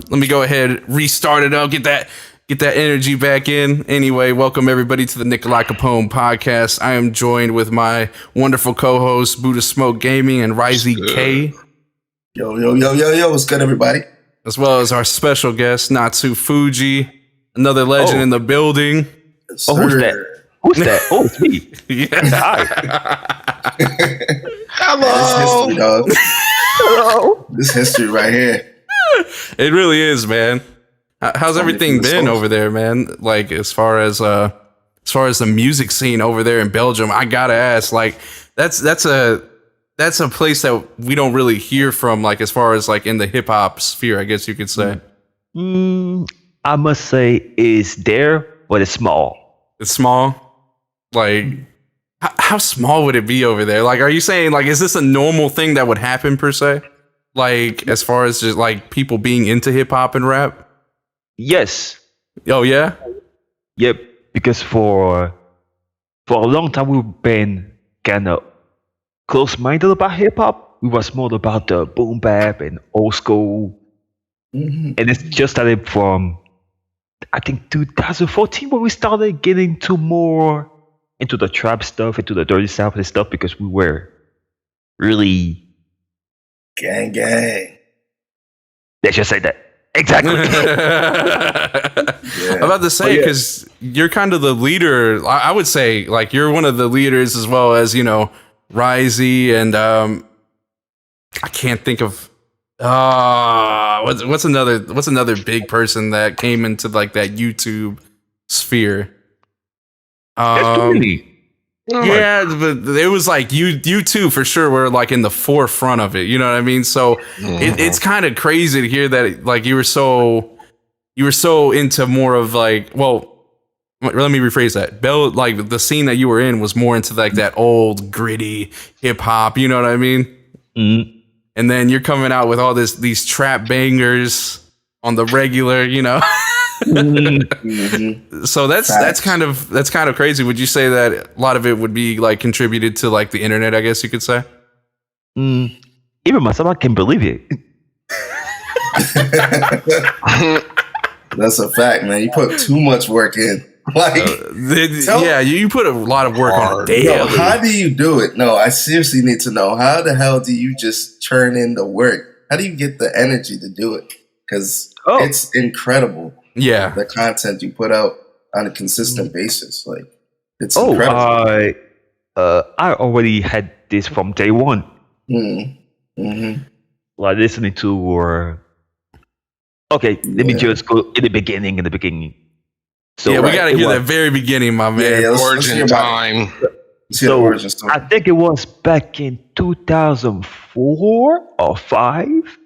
Let me go ahead, restart it up, get that energy back in. Anyway, welcome everybody to the Nikolai Capone podcast. I am joined with my wonderful co-hosts, Buddha Smoke Gaming and Risey K. Yo, what's good, everybody? As well as our special guest, Natsu Fuji, another legend in the building. Yes, who's that? Who's that? Oh, it's me. Yeah. Hi. Hello. This history, dog. Hello. This history right here. It really is, man. How's everything been over there, man? Like as far as the music scene over there in Belgium, I gotta ask. Like that's a place that we don't really hear from. Like as far as like in the hip hop sphere, I guess you could say. I must say it's there, but it's small. It's small. Like how small would it be over there? Like, are you saying like is this a normal thing that would happen per se? Like as far as just like people being into hip hop and rap? Yes. Oh yeah? Yep. Because for a long time we've been kind of close-minded about hip hop. We was more about the boom bap and old school. And it's just started from I think 2014 when we started getting more into the trap stuff, into the dirty south and stuff, because we were really gang. Let's just say that. Exactly. I'm about to say, because you're kind of the leader. I would say, like, you're one of the leaders as well as, you know, Risey and I can't think of what's another big person that came into like that YouTube sphere. Yeah, but it was like you two for sure were like in the forefront of it. You know what I mean? So it's kind of crazy to hear that like you were so into more of like, well, let me rephrase that. Like the scene that you were in was more into like that old gritty hip hop. You know what I mean? Mm-hmm. And then you're coming out with all these trap bangers on the regular. You know. So that's kind of crazy. Would you say that a lot of it would be like contributed to like the internet, I guess you could say? Even myself, I can't believe it. That's a fact, man. You put too much work in. Like, you put a lot of work on it daily. Yo, how do you do it? No, I seriously need to know. How the hell do you just churn in the work? How do you get the energy to do it? Because it's incredible. Yeah, the content you put out on a consistent basis, like it's incredible. I already had this from day one. Like listening to let me just go in the beginning. So we gotta hear the very beginning, my man. Origin time. So I think it was back in 2004 or 5.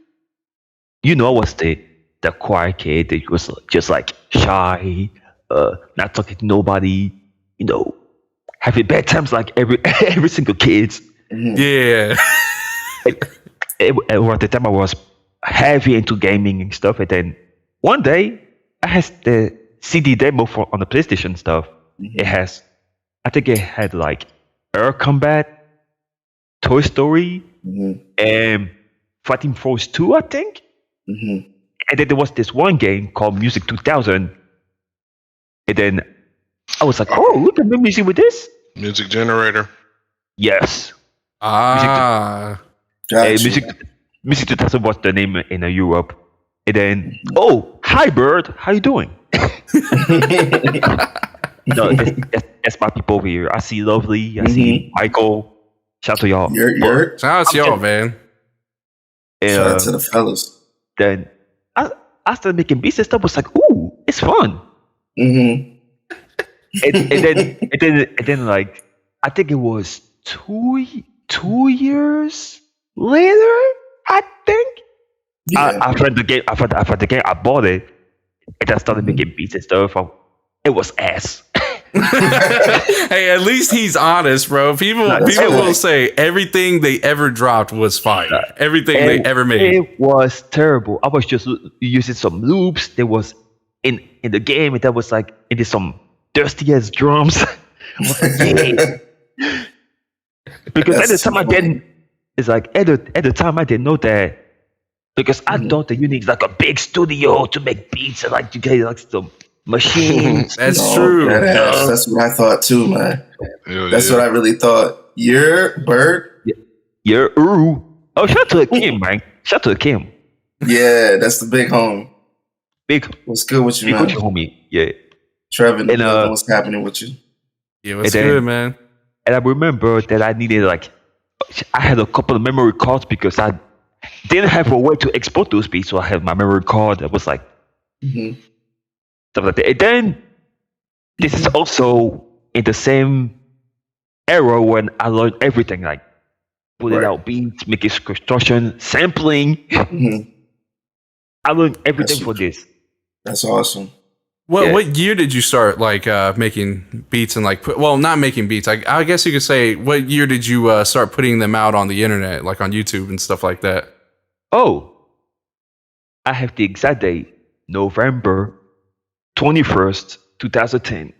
You know, I was the quiet kid that was just like shy, not talking to nobody, you know, having bad times like every single kid. Yeah. At the time I was heavy into gaming and stuff, and then one day I had the CD demo on the PlayStation stuff. I think it had like Air Combat, Toy Story, and Fighting Force 2, I think. And then there was this one game called Music 2000. And then I was like, oh, we can make music with this? Music generator. Yes. Music 2000 was the name in Europe. And then, hi, Bird. How you doing? No, that's my people over here. I see Lovely. I see Michael. Shout out to y'all. Shout out to y'all, man. Shout out to the fellas. Then I started making beats and stuff. I was like, ooh, it's fun. And then like I think it was 2 years later. I think after the game, I bought it and I started making beats and stuff. It was ass. Hey, at least he's honest, bro. People will say everything they ever dropped was fire. Everything they ever made. It was terrible. I was just using some loops. There was in the game, that was like it is some dusty ass drums. Because at the time I didn't know that Because I thought that you need like a big studio to make beats and like you get like some machines. That's true. That's what I thought too, man. That's what I really thought. You're Bird. Yeah, ooh. Oh, shout out to Kim, man. Shout out to Kim. Yeah, that's the big home. Big. What's good with you, Big man? with your homie. Yeah. Trevor, and what's happening with you? Yeah, what's good, man? And I remember that I needed like, I had a couple of memory cards because I didn't have a way to export those beats, so I had my memory card that was like stuff like that. And then this is also in the same era when I learned everything, like putting out beats, making construction, sampling. I learned everything for this. That's awesome. What year did you start like making beats and like not making beats? I guess you could say what year did you start putting them out on the internet, like on YouTube and stuff like that? Oh, I have the exact date, November 21st, 2010.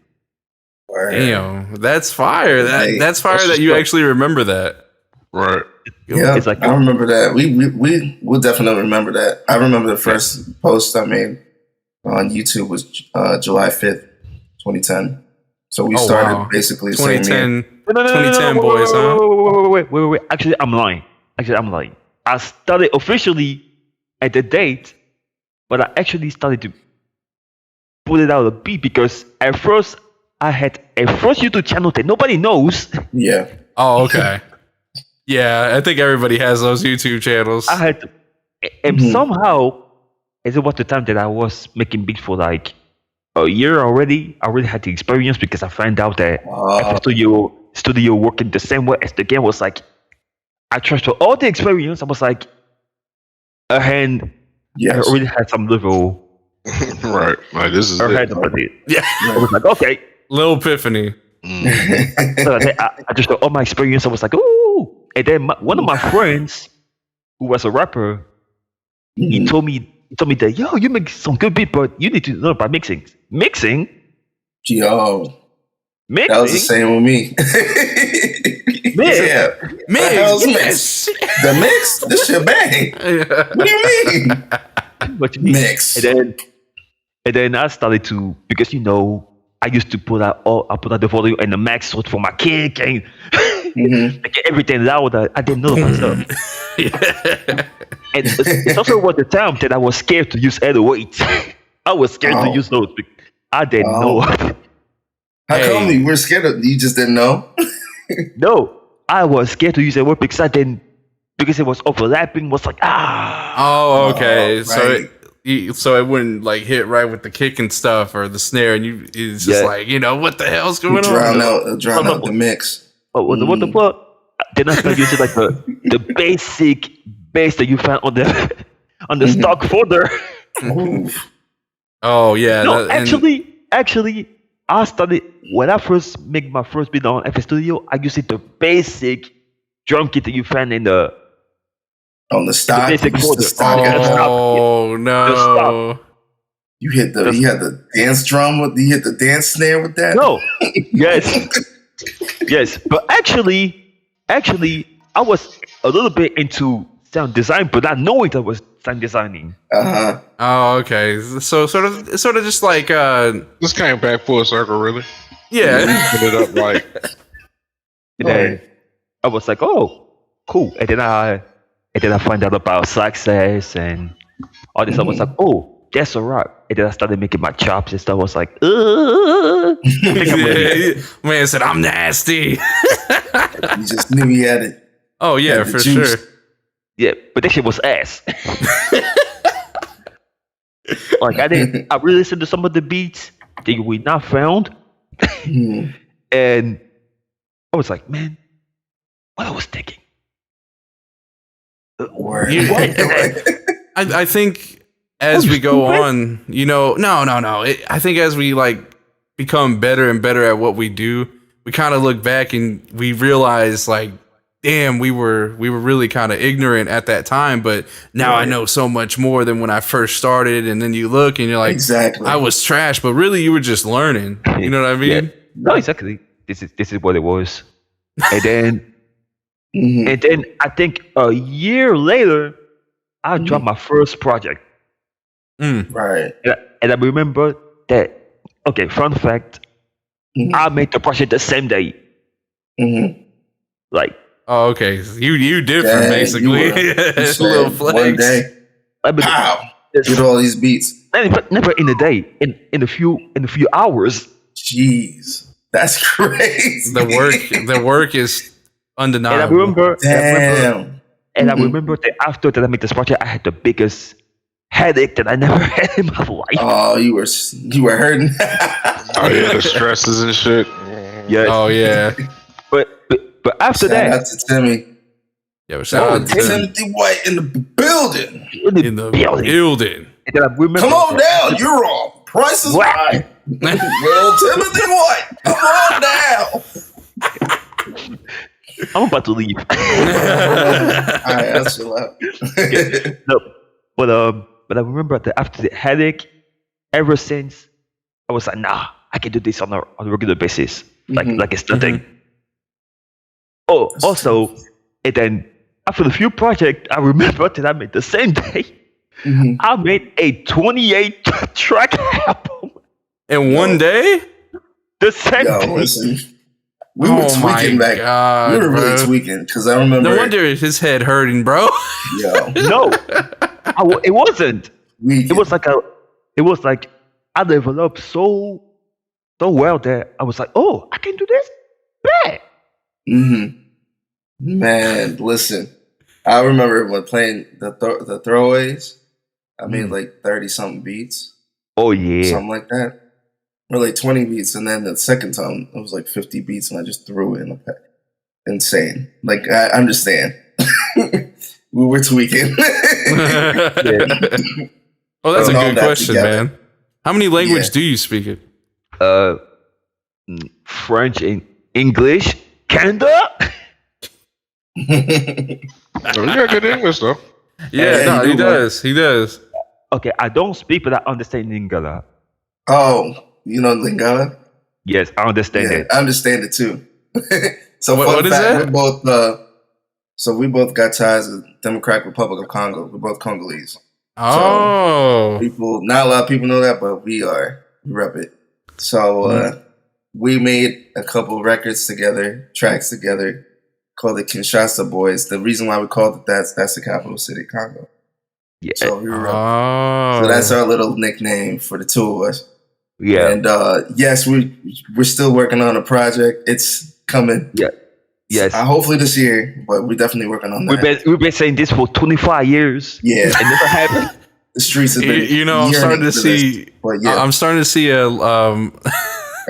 Damn, that's fire. That's fire that you actually remember that. Right. Yeah, it's like, I remember that. We will definitely remember that. I remember the first post I made on YouTube was July 5th, 2010. So we started basically 2010. 2010 boys, huh? Wait. Actually, I'm lying. I started officially at the date, but I actually started to put it out a beat because at first I had a first YouTube channel that nobody knows. Yeah. Oh, okay. Yeah, I think everybody has those YouTube channels. I had to, and somehow, as it was the time that I was making beats for like a year already, I already had the experience because I found out that studio working the same way as the game was like, I transferred all the experience. I was like, I already had some level. Right. Like this is it. Yeah. I was like, okay. Little epiphany. So I just got all my experience. I was like, ooh. And then one of my friends, who was a rapper, he told me that, yo, you make some good beat, but you need to learn about mixing. Mixing? Yo. Mixing? That was the same with me. Yeah. Mix. The mix? This shit bang. What do you mean? What you mean? Mix. And then I started to, because I used to put out the volume and the max for my kick and like everything loud. I didn't know myself. And it's also was the time that I was scared to use 808. I was scared to use those. I didn't know. How come you were scared of? You just didn't know? No, I was scared to use 808 because it was overlapping. Was like Oh, okay. Right. So it wouldn't like hit right with the kick and stuff or the snare, and it's just like what the hell's going on? Drown out the mix. Oh, what the fuck? Then I started using like the basic bass that you found on the stock folder. Oh yeah. No, actually, I started when I first make my first beat on FL Studio. I used the basic drum kit that you found in the. On the stock. The basic folder. Oh no! You had the dance drum you hit the dance snare with that? No. Yes. But actually, I was a little bit into sound design, but not knowing that was sound designing. Oh, okay. So sort of just like this came back full circle, really. Yeah. Put it up like. And then I was like, oh, cool. And then I find out about success and all this. I was like, oh, that's a rock. And then I started making my chops and stuff. I was like, man said, I'm nasty. You just knew he had it. Oh, yeah, for sure. Yeah, but that shit was ass. Like, I really listened to some of the beats that we not found. And I was like, man, what I was thinking. I think as we go on, no. I think as we like become better and better at what we do, we kind of look back and we realize like, damn, we were really kind of ignorant at that time, but now I know so much more than when I first started. And then you look and you're like, exactly, I was trash, but really you were just learning. You know what I mean? Yeah. No, exactly. This is what it was. And then, and then I think a year later, I dropped my first project. Right. And I remember that. Okay, fun fact. I made the project the same day. Like. Oh, okay. You different basically. You said little flex. One day. Pow! Get all these beats. But never in a day. In a few hours. Jeez, that's crazy. The work is undeniable. And I remember. Damn. And I remember that after that I made this project, I had the biggest headache that I never had in my life. Oh, you were hurting. Oh yeah, the stresses and shit. Yes. Oh yeah. But after Shout that, out to Timmy. Yeah, but shout out to Timothy White in the building. in the building. And then I remember Come on down, you're wrong. Price is right. Well, Timothy White, come on down. I'm about to leave. All right, that's chill out. No, but I remember that after the headache, ever since I was like, nah, I can do this on a regular basis, like it's nothing. Oh, also, and then after the few projects, I remember that I made the same day. I made a 28-track album in one day. The same day. Listen, we were tweaking back. God, we were really tweaking because I remember. No wonder his head hurting, bro. No, it wasn't. It was like I developed so well that I was like, oh, I can do this. Bad. Man, listen. I remember when playing the throwaways. I made like 30-something beats. Oh yeah, something like that, or like 20 beats, and then the second time it was like 50 beats, and I just threw it in a pack. Insane. Like I understand. We were tweaking. Oh, that's a good question, man. How many languages do you speak it? French and English. Canada. You got good English though. Yeah, no, he does. He does. Okay, I don't speak, but I understand Lingala. Oh, you know Lingala? Yes, I understand it. I understand it too. So what is that? We both got ties to the Democratic Republic of Congo. We're both Congolese. Oh, so not a lot of people know that, but we rep it. So we made a couple records together, tracks together, called it Kinshasa Boys. The reason why we called it that's the capital city, Congo. Yeah. So we were so that's our little nickname for the two of us. Yeah. And yes, we're still working on a project. It's coming. Yeah. Yes. Hopefully this year, but we're definitely working on that. We've been saying this for 25 years. Yeah. And never happened. The streets have been. I'm starting to see. I'm starting to see a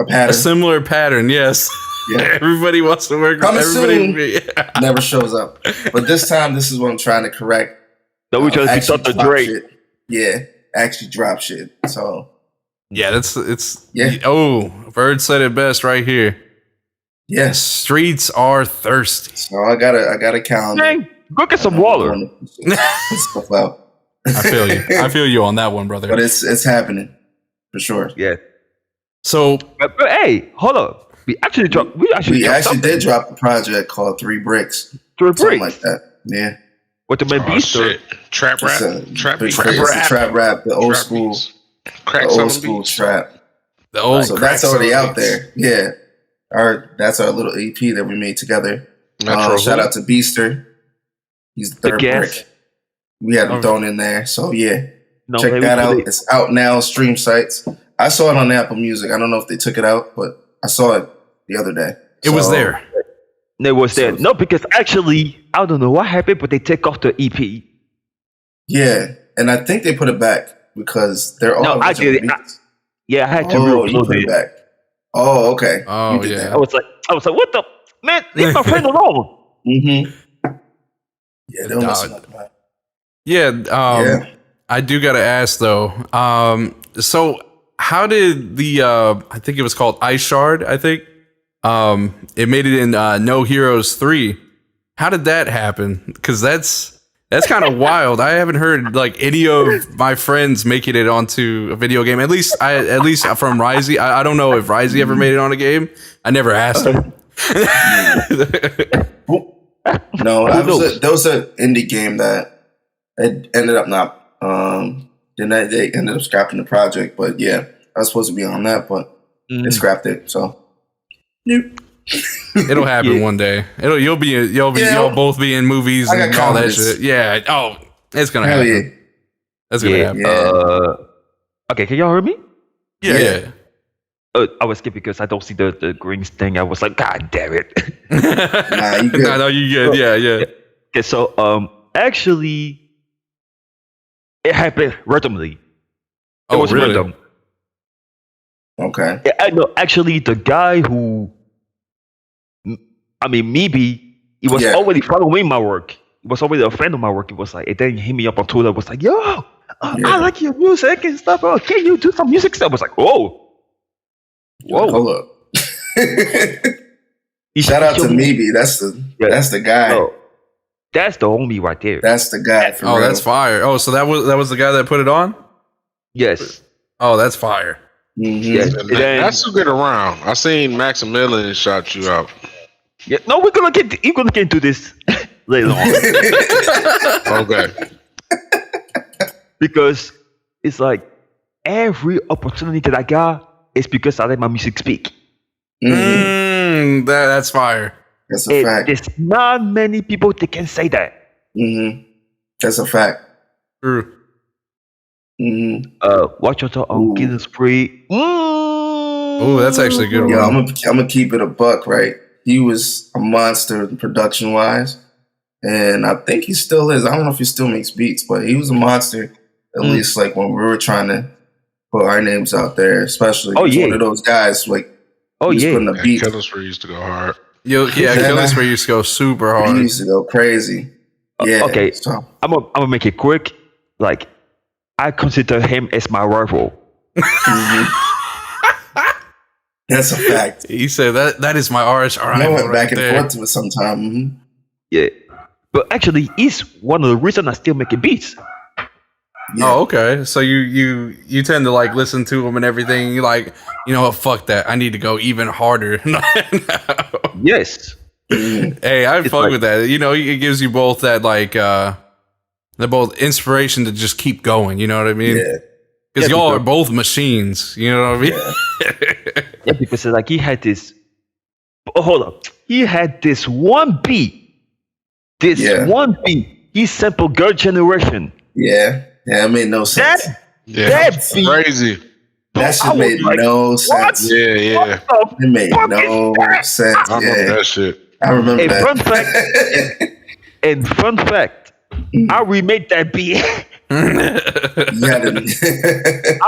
pattern. A similar pattern. Yes. Yeah. Everybody wants to work. Everybody never shows up. But this time, this is what I'm trying to correct. So we trying to fix up the Drake. Yeah, actually drop shit. So yeah, it's. Oh, Bird said it best right here. Yes, streets are thirsty. So I got a calendar. Dang, go get some water. Stuff out. I feel you. I feel you on that one, brother. But it's happening for sure. Yeah. So, but hey, hold up. We actually did drop a project called 3 Bricks. 3 Bricks, something like that. Yeah. What the main beast? Trap rap. Trap rap. The old school. Crack the old school trap. The old. So that's already out there. Yeah. That's our little EP that we made together. Shout out to Beaster. He's the third brick. We had him thrown in there. So yeah. Check that out. It's out now, stream sites. I saw it on Apple Music. I don't know if they took it out, but I saw it the other day. It was there. It was there. No, because actually, I don't know what happened, but they take off the EP. Yeah, and I think they put it back because they're all. No, I did it. I had to re-upload it back. Oh, okay. Oh, yeah. That. I was like, what the man? Leave my friend alone. Yeah, don't mess up my. Yeah. I do gotta ask though. So how did the I think it was called Ice Shard, I think. It made it in No Heroes 3. How did that happen? Because that's kind of wild. I haven't heard like any of my friends making it onto a video game. At least from Risey. I don't know if Risey ever made it on a game. I never asked him. No, that was an indie game that it ended up not. Then they ended up scrapping the project. But yeah, I was supposed to be on that, but they scrapped it. So, nope. It'll happen one day. You'll both be in movies and all that shit. Yeah. Oh, it's gonna happen. Yeah. That's gonna happen. Yeah. Okay, can y'all hear me? Yeah. I was scared because I don't see the green thing. I was like, God damn it. Nah, you good. I know you good. Yeah. Okay, so actually, it happened randomly. It was really? random. Okay. Yeah, I know. Actually, the guy who, maybe he was already following my work. He was already a friend of my work. He was like, and then he hit me up on Twitter. Was like, yo, I like your music and stuff. Oh, can you do some music stuff? I was like, whoa. Hold up. Shout out to Maybe. That's the guy. No, that's the homie right there. That's the guy. For real. That's fire. Oh, so that was the guy that put it on? Yes. Oh, that's fire. Mm-hmm. Yes. That's to get around. I seen Maximilian shot you out. Yeah. No, we're gonna get into this later on. Okay. Because it's like every opportunity that I got is because I let my music speak. That's fire. That's a fact. There's not many people that can say that. That's a fact. True. Watch your talk on Killing Spree. Oh, that's actually a good one. Yo, I'm gonna keep it a buck, right? He was a monster production wise, and I think he still is. I don't know if he still makes beats, but he was a monster. At least like when we were trying to put our names out there, especially one of those guys like putting a beat. Killing Spree used to go hard. Killing Spree used to go super hard. He used to go crazy. Yeah. Okay, so. I'm gonna make it quick. Like, I consider him as my rival. That's a fact. He said that is my arch. All right, I went back and forth to it sometime. Yeah, but actually, he's one of the reasons I still making beats. Yeah. Oh, okay. So you tend to like listen to him and everything. You like, you know what? Fuck that. I need to go even harder. Yes. Hey, I fuck with that. You know, it gives you both that like the both inspiration to just keep going. You know what I mean? Yeah. Because y'all are both machines. You know what I mean? Yeah, because like he had this. Oh, hold up. He had this one beat. One beat. He sampled Girl Generation. Yeah, it made no sense. That beat, crazy. That shit made no sense. Yeah. It made no sense. I remember that shit. I remember that. Fun fact, I remade that beat. I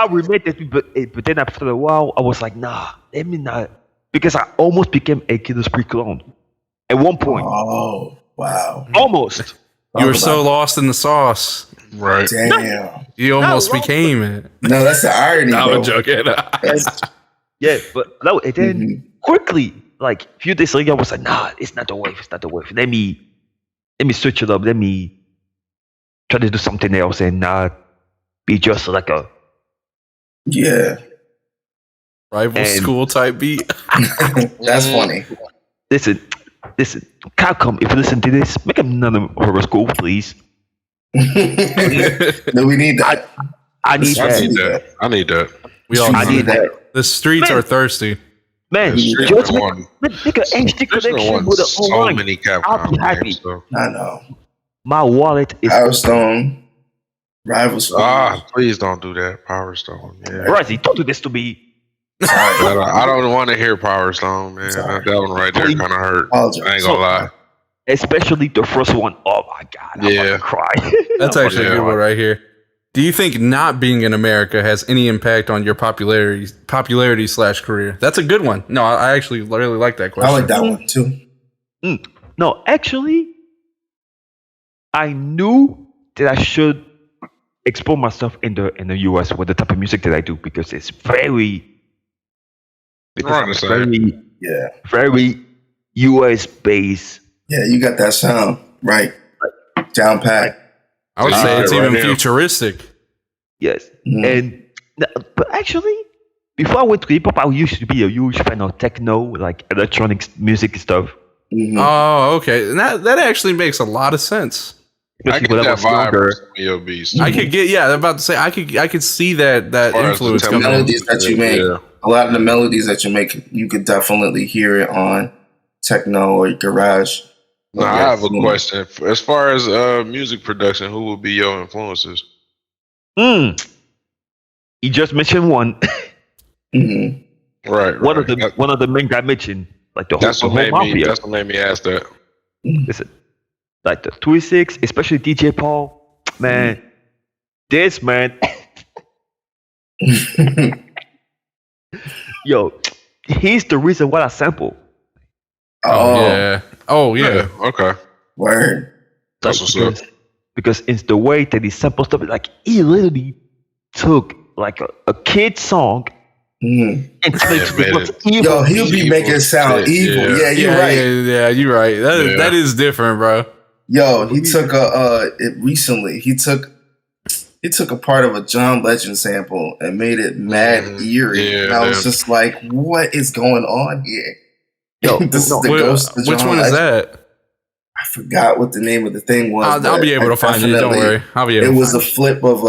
remade that beat, but then after a while, I was like, nah, let me not. Because I almost became a Killing Spree clone. At one point. Oh, wow. Almost. You were so lost in the sauce. Right. Damn. You almost became it. No, that's the irony. I'm joking. Yeah, but no, and then quickly, like a few days later, I was like, nah, it's not the wave. Let me switch it up. Let me try to do something else and not be just like a rival school type beat. That's funny. Listen, Capcom, if you listen to this, make another horror school, please. No, we need that. I need that. I need that. We all need that. The streets are thirsty. Man, just make an HD collection with an so many Capcom I'll be happy. games, so. I know. My wallet is Power Stone, Rival School. Please don't do that. Power Stone. Yeah. Rising, don't do this to me. Sorry. I don't want to hear Power Stone, man. That one right there kind of hurt. I ain't gonna lie. Especially the first one. Oh my god! I'm about to cry. That's actually a good one right here. Do you think not being in America has any impact on your popularity / career? That's a good one. No, I actually really like that question. I like that one too. No, actually, I knew that I should explore myself in the US with the type of music that I do because it's very very US based. Yeah, you got that sound right, down pat. I would say it's even futuristic. Yes, but actually, before I went to hip hop, I used to be a huge fan of techno, like electronic music stuff. Oh, okay, and that actually makes a lot of sense. I get that vibe from some of your beats. I could get, I'm about to say, I could see that influence the coming. Melodies that you make, a lot of the melodies that you make, you could definitely hear it on techno or garage. Now, I have a question. As far as music production, who would be your influences? You just mentioned one. Right. One of the main guy mentioned, like the whole mafia. That's what made me ask that. Listen, like the 3-6, especially DJ Paul, man. This man, yo, he's the reason why I sample. Oh yeah. Okay. Word. That's what's up. Because it's the way that he samples stuff. Like he literally took like a kid song and Yo, he'll be making it sound evil. Yeah, you're right. Yeah, you're right. That is different, bro. Yo, he took recently. He took a part of a John Legend sample and made it mad eerie. Yeah, and I was just like, what is going on here? Yo, this is the ghost of John Which one Legend. is that? I forgot what the name of the thing was. I'll be able to find it. Don't worry. It was a flip of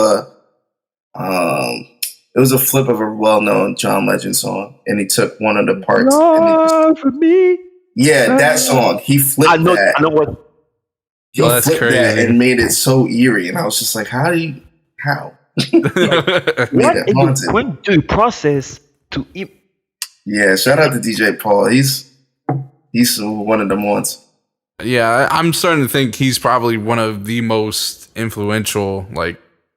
a well-known John Legend song, and he took one of the parts. For me. Yeah, that song. He flipped that. I know what. He flipped that and made it so eerie, and I was just like, how? When do you process to? Yeah, shout out to DJ Paul. He's one of them ones. Yeah, I'm starting to think he's probably one of the most influential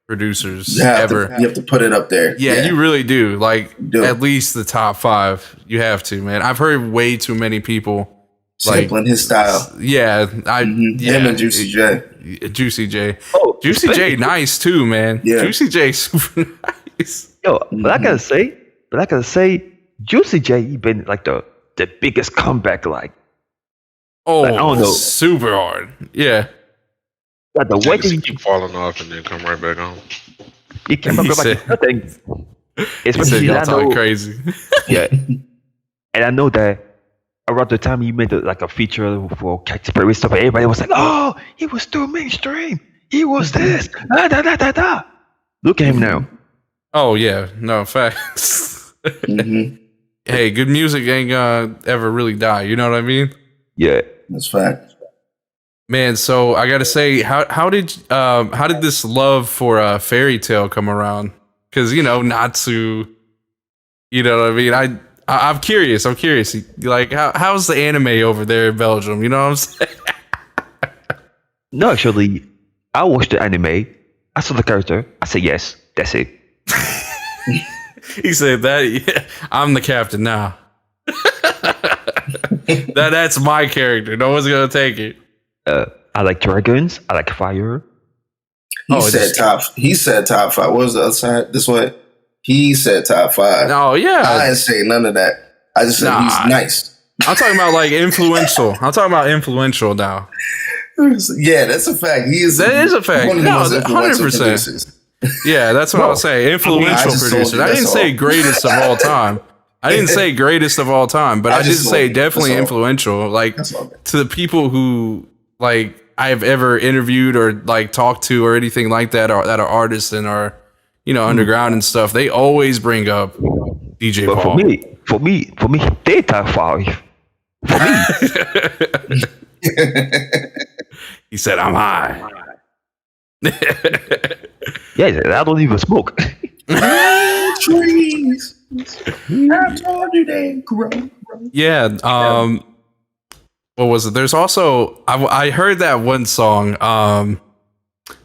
producers ever. You have to put it up there. Yeah, you really do. At least the top 5. You have to, man. I've heard way too many people sampling his style. Yeah, him and Juicy J. Juicy J. Oh, Juicy J, nice too, man. Yeah, Juicy J, super nice. Yo, but I gotta say, Juicy J, he been the biggest comeback. I don't know, super hard. Yeah. Like the way he keep falling off and then come right back on. He came back like nothing. Especially y'all talking crazy. Yeah, and I know that around the time he made a feature for Katy Perry stuff, everybody was like, "Oh, he was too mainstream. He was this." Look at him now. Oh yeah, no facts. Hey, good music ain't gonna ever really die. You know what I mean? Yeah, that's fact. Man, so I gotta say, how did this love for Fairy Tale come around? Because Natsu, you know what I mean. I'm curious. Like, how's the anime over there in Belgium? You know what I'm saying? No, actually, I watched the anime. I saw the character. I said yes. That's it. He said that. Yeah, I'm the captain now. That's my character. No one's gonna take it. I like dragons. I like fire. He said top 5. What was the other side? This way. He said top 5. Oh yeah. I didn't say none of that. I just said he's nice. I'm talking about influential. I'm talking about influential now. Yeah, that's a fact. That is a fact. No, 100%. Yeah, that's what I was saying. Influential producer. I didn't say greatest of all time. I didn't say greatest of all time, but I did say definitely influential. To the people who I've ever interviewed or talked to or anything like that, or that are artists and are underground and stuff, they always bring up DJ but Paul. For me, they top 5. For me, he said, "I'm high." Yeah, I don't even smoke. Trees. I told you they grow. Yeah. What was it? There's also I heard that one song.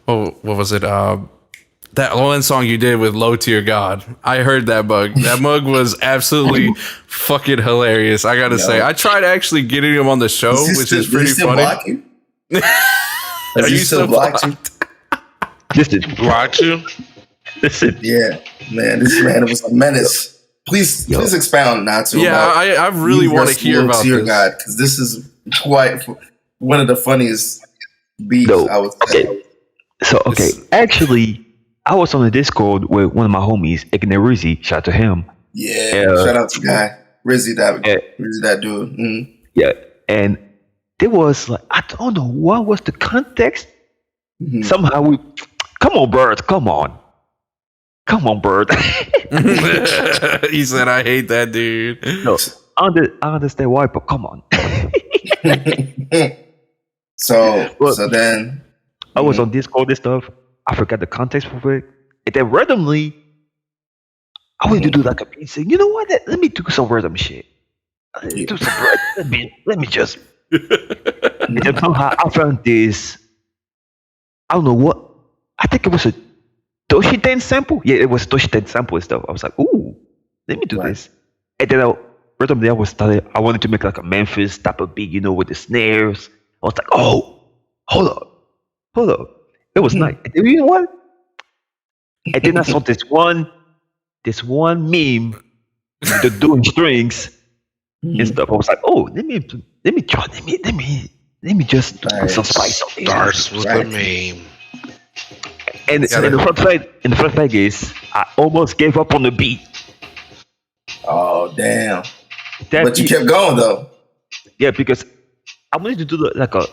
What was it? That one song you did with Low Tier God. I heard that mug. That mug was absolutely fucking hilarious. I gotta say, I tried actually getting him on the show, which is pretty funny. Are you still blocking? Listen, block you? Listen. Yeah, man, this man was a menace. Please expound, Natsu. Yeah, I really want to hear about this. God, because this is quite one of the funniest beats I would say. Okay. So actually, I was on the Discord with one of my homies, Rizzy. Shout out to him. Yeah, shout out to guy Rizzy, that dude. Mm. Yeah, and there was I don't know what was the context, somehow we, come on, Bird, come on, Bird. He said, "I hate that dude." No, I understand why, but come on. So then I was on Discord and stuff. I forgot the context for it, and then randomly, I wanted to do like a beat saying, "You know what? Let me do some random shit. Let me just." And then somehow I found this. I don't know what. I think it was a Toshi Den sample. Yeah, it was Toshi Den sample and stuff. I was like, "Ooh, let me do this." And then randomly I wanted to make like a Memphis type of beat, with the snares. I was like, "Oh, hold up." It was nice. And then, you know what? And then I saw this one meme, the doing strings and stuff. I was like, "Oh, let me try. Let me just put some spice on it." Starts with a meme. And the first thing is, I almost gave up on the beat. Oh damn! But you kept going though. Yeah, because I wanted to do like a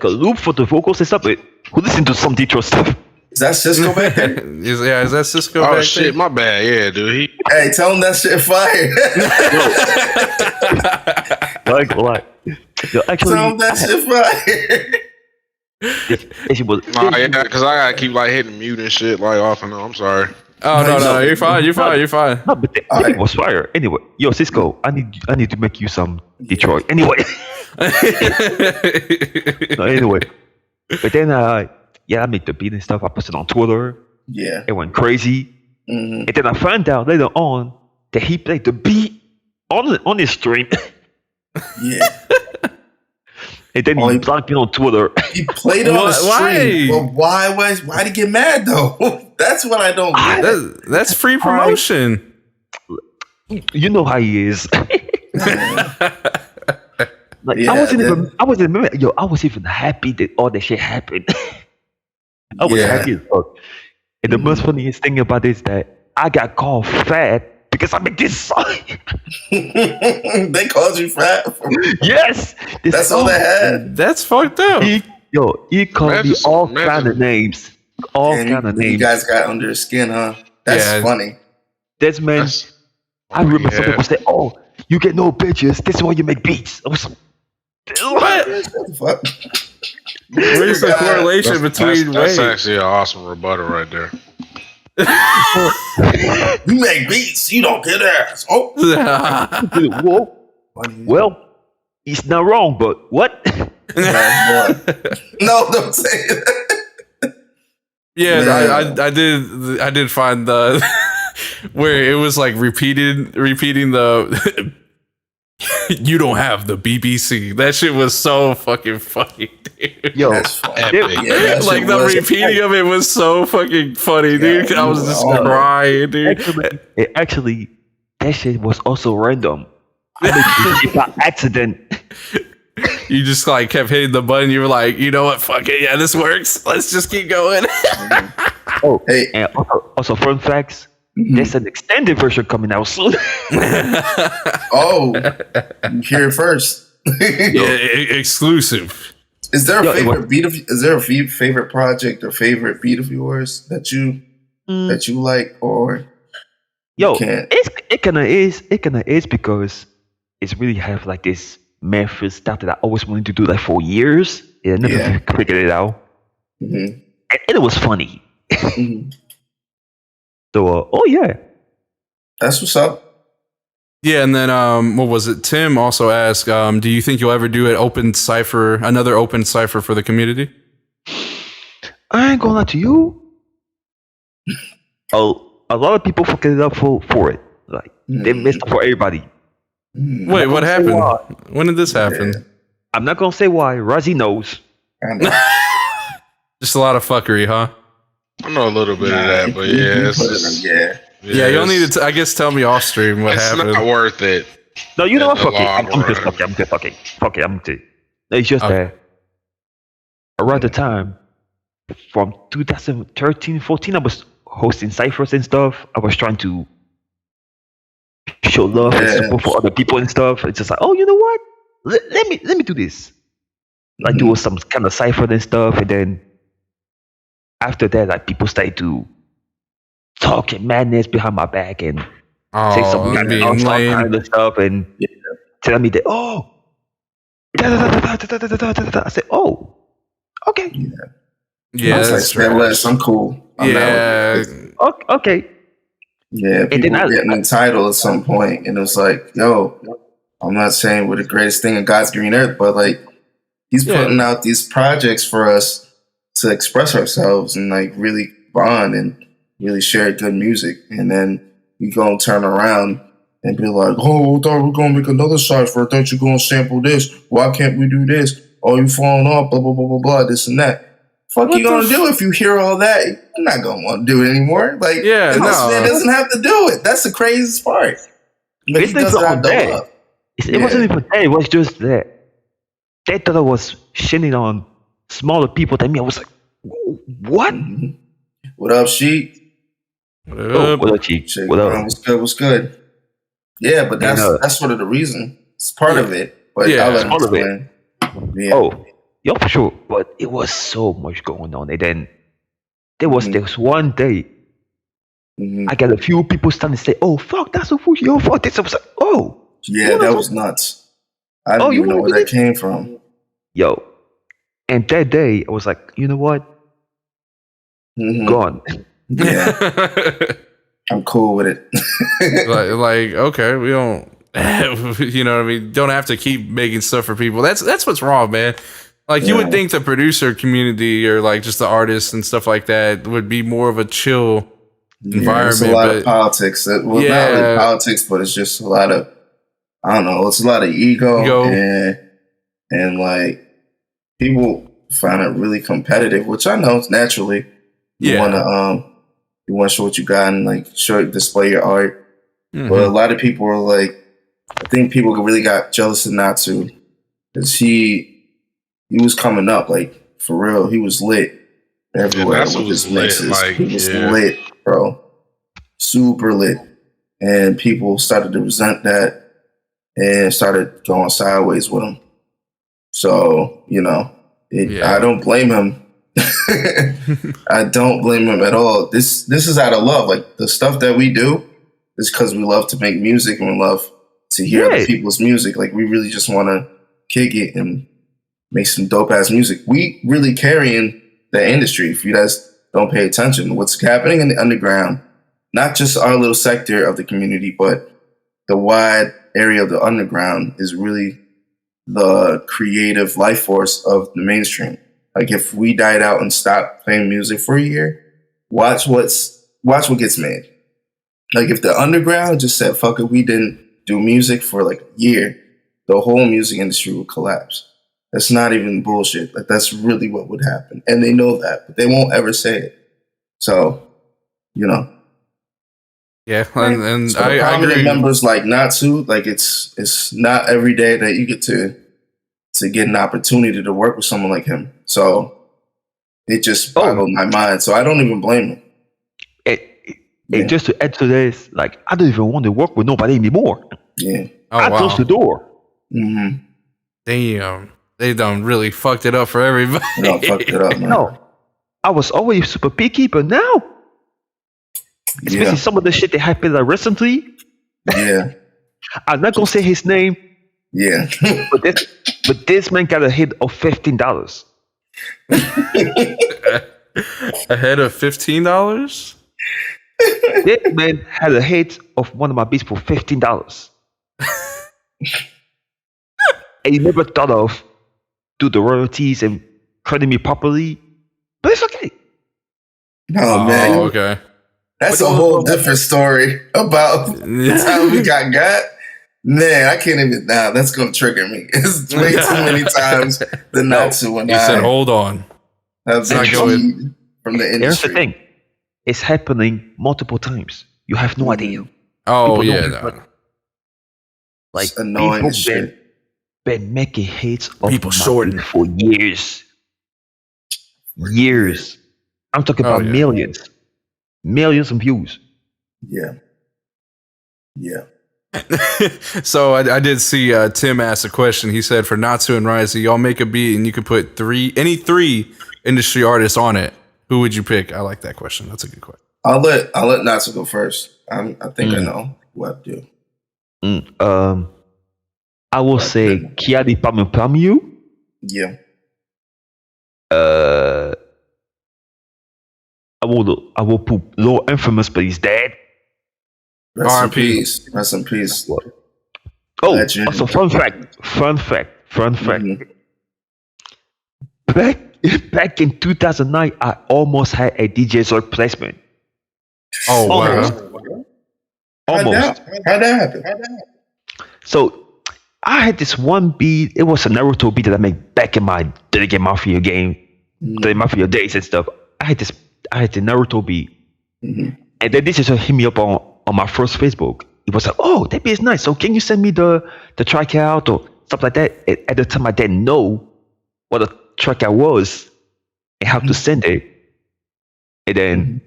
loop for the vocals and stuff. But who listened to some Detroit stuff? Is that Cisco back there? Is that Cisco back Oh there? shit, my bad. Yeah, dude. Hey, tell him that shit fire. Like, yo, actually, tell him that shit fire. Yeah, because I gotta keep like hitting mute and shit like off and on. I'm sorry. Oh no, you're fine. You're fine. No, but the thing was fire. Anyway, yo, Cisco, I need to make you some Detroit. Anyway. No, anyway. But then I made the beat and stuff. I posted on Twitter. Yeah. It went crazy. And then I found out later on that he played the beat on his stream. Yeah. And then he blocked me on Twitter. He played it on the stream. Well, why'd he get mad though? That's what I don't get. That's free promotion. You know how he is. Like, Yeah, I was even happy that all that shit happened. I was happy as fuck. And the most funniest thing about it is that I got called fat because I made this song. They called you fat? Yes! That's all they had? That's fucked up. He called me all kind of names. You guys got under his skin, huh? That's funny. This man, I remember some people say, "Oh, you get no bitches. This is why you make beats." I was like, what? Where's the correlation between That's actually an awesome rebuttal right there. You make beats, you don't get ass. Oh. Whoa. Well, he's not wrong, but what? No, don't say it. Yeah, I did find the where it was like repeating the you don't have the BBC. That shit was so fucking funny, dude. Yo, that's like the repeating of it was so fucking funny, dude. I was just crying, dude. Actually, that shit was also random. I made it by accident. You just like kept hitting the button. You were like, you know what? Fuck it. Yeah, this works. Let's just keep going. And also fun facts. There's an extended version coming out soon. Oh, you hear it first. Exclusive. Is there a favorite beat of? Is there a favorite project or favorite beat of yours that you like or? It kind of is because it's really have like this Memphis stuff that I always wanted to do like for years. And I never figured it out. And it was funny. So, that's what's up. Yeah, and then what was it? Tim also asked, do you think you'll ever do another open cipher for the community? I ain't gonna lie to you. A lot of people fucking it up for it. Like they missed it for everybody. Wait, what happened? When did this happen? I'm not gonna say why. Razi knows. Just a lot of fuckery, huh? I know a little bit of that, but you'll need to, I guess, tell me off stream what happened. It's not worth it. No, you know what? Fuck it. I'm just fucking. It's just that around the time from 2013, 14, I was hosting ciphers and stuff. I was trying to show love and support for other people and stuff. It's just like, oh, you know what? Let me do this. Like do some kind of cipher and stuff, and then after that, like people started to talking madness behind my back and say some kind of stuff and tell me that I said, oh, okay. Yeah, that's like, less. I'm cool. Okay. Yeah, people were getting entitled at some point, and it was like, yo, I'm not saying we're the greatest thing on God's green earth, but like, he's putting out these projects for us to express ourselves and like really bond and really share good music. And then you go and turn around and be like, oh, I thought we were going to make another Cipher. I thought you're going to sample this. Why can't we do this? Oh, you falling off, blah, blah, blah, blah, blah, this and that. Fuck you going to do if you hear all that? You're not going to want to do it anymore. Like, this man doesn't have to do it. That's the craziest part. But he doesn't have the love. It wasn't even that. It was just that they thought I was shitting on smaller people than me. I was like, what? Mm-hmm. What up, Sheik? What up, Sheik? What up? What's good? Yeah, but that's sort of the reason. It's part of it. But I'll let him explain. Yeah. Oh, yeah, for sure. But it was so much going on. And then there was this one day I got a few people starting to say, oh, fuck, that's a Fuji. Oh, fuck this. I was like, oh. Yeah, that was nuts. I didn't even know where that came from. Yo. And that day, I was like, you know what? Gone. Yeah. I'm cool with it. like, okay, we don't, you know what I mean? Don't have to keep making stuff for people. That's what's wrong, man. Like, you would think the producer community or like just the artists and stuff like that would be more of a chill environment. It's a lot of politics. Not really politics, but it's just a lot of, I don't know, it's a lot of ego. And like, people find it really competitive, which I know naturally. You want to show what you got and like display your art. But a lot of people are like, I think people really got jealous of Natsu because he was coming up, like, for real. He was lit everywhere with his mixes. Like, he was lit, bro. Super lit. And people started to resent that and started going sideways with him. So, you know, I don't blame him. I don't blame him at all. This is out of love. Like, the stuff that we do is because we love to make music and we love to hear other people's music. Like, we really just want to kick it and make some dope ass music. We really carrying the industry. If you guys don't pay attention, what's happening in the underground, not just our little sector of the community, but the wide area of the underground is really the creative life force of the mainstream. Like, if we died out and stopped playing music for a year, watch what gets made. Like, if the underground just said, fuck it, we didn't do music for like a year, the whole music industry would collapse. That's not even bullshit. Like, that's really what would happen. And they know that, but they won't ever say it. So, you know. Yeah, and so I agree. Members like Natsu, like, it's not every day that you get to get an opportunity to work with someone like him. So it just boggled my mind. So I don't even blame him. And just to add to this, like, I don't even want to work with nobody anymore. Yeah. I closed the door. Mm-hmm. Damn. They done really fucked it up for everybody. Fucked it up, man. No, I was always super picky, but now, especially some of the shit that happened recently. Yeah. I'm not gonna say his name. Yeah. but this man got a hit of $15. A head of $15? This man had a hit of one of my beats for $15. And he never thought of do the royalties and credit me properly. But it's okay. No, man. Okay. That's a whole different story about how we got. Man, I can't even. Nah, that's gonna trigger me. It's way too many times the Natsu and I said, hold on. That's not going from the industry. Here's the thing: it's happening multiple times. You have no idea. Oh yeah, like, annoying as shit. Been making hits of people shorting for years. Years. I'm talking about millions of views. Yeah. So I did see Tim ask a question. He said, for Natsu and Risey, y'all make a beat and you can put any three industry artists on it. Who would you pick? I like that question. That's a good question. I'll let Natsu go first. I think I know what to do. I will say Kiadi Pamu Pamu. Yeah. I will put Lord Infamous, but he's dead. Rest in peace. Rest in peace. Oh, also fun fact. Mm-hmm. Back in 2009, I almost had a DJ Zork placement. Oh wow! Almost. How'd that happen? So I had this one beat. It was a Naruto beat that I made back in my Game Mafia game, the Mafia days and stuff. I had the Naruto beat, and then this just hit me up on my first Facebook. It was like, oh, that beat is nice. So can you send me the track out or stuff like that? At the time, I didn't know what the track out was and how to send it. And then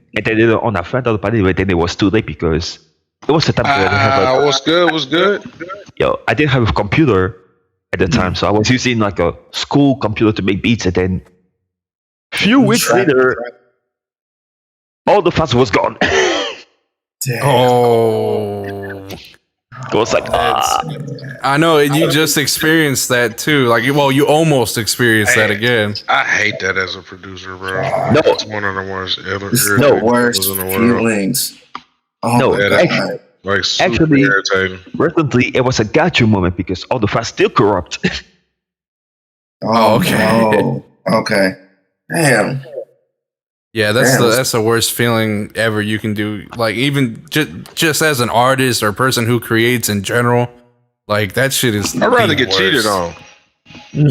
on a friend of the party, but then it was too late because it was the time that I have what's good? Yo, I didn't have a computer at the time, so I was using like a school computer to make beats, and then few weeks later, all the files was gone. Damn. Oh, It was like, I know, and you just experienced that too. Like, well, you almost experienced that again. I hate that as a producer, bro. No. It's one of the worst. Worst in the world. feelings. Oh no, my God. Like super actually, irritating. recently it was a gotcha moment because all the files still corrupt. Oh, okay. No. Okay. Damn. Yeah, that's the worst feeling ever you can do. Like, even just as an artist or person who creates in general, like that shit is. I'd rather get worst. cheated on.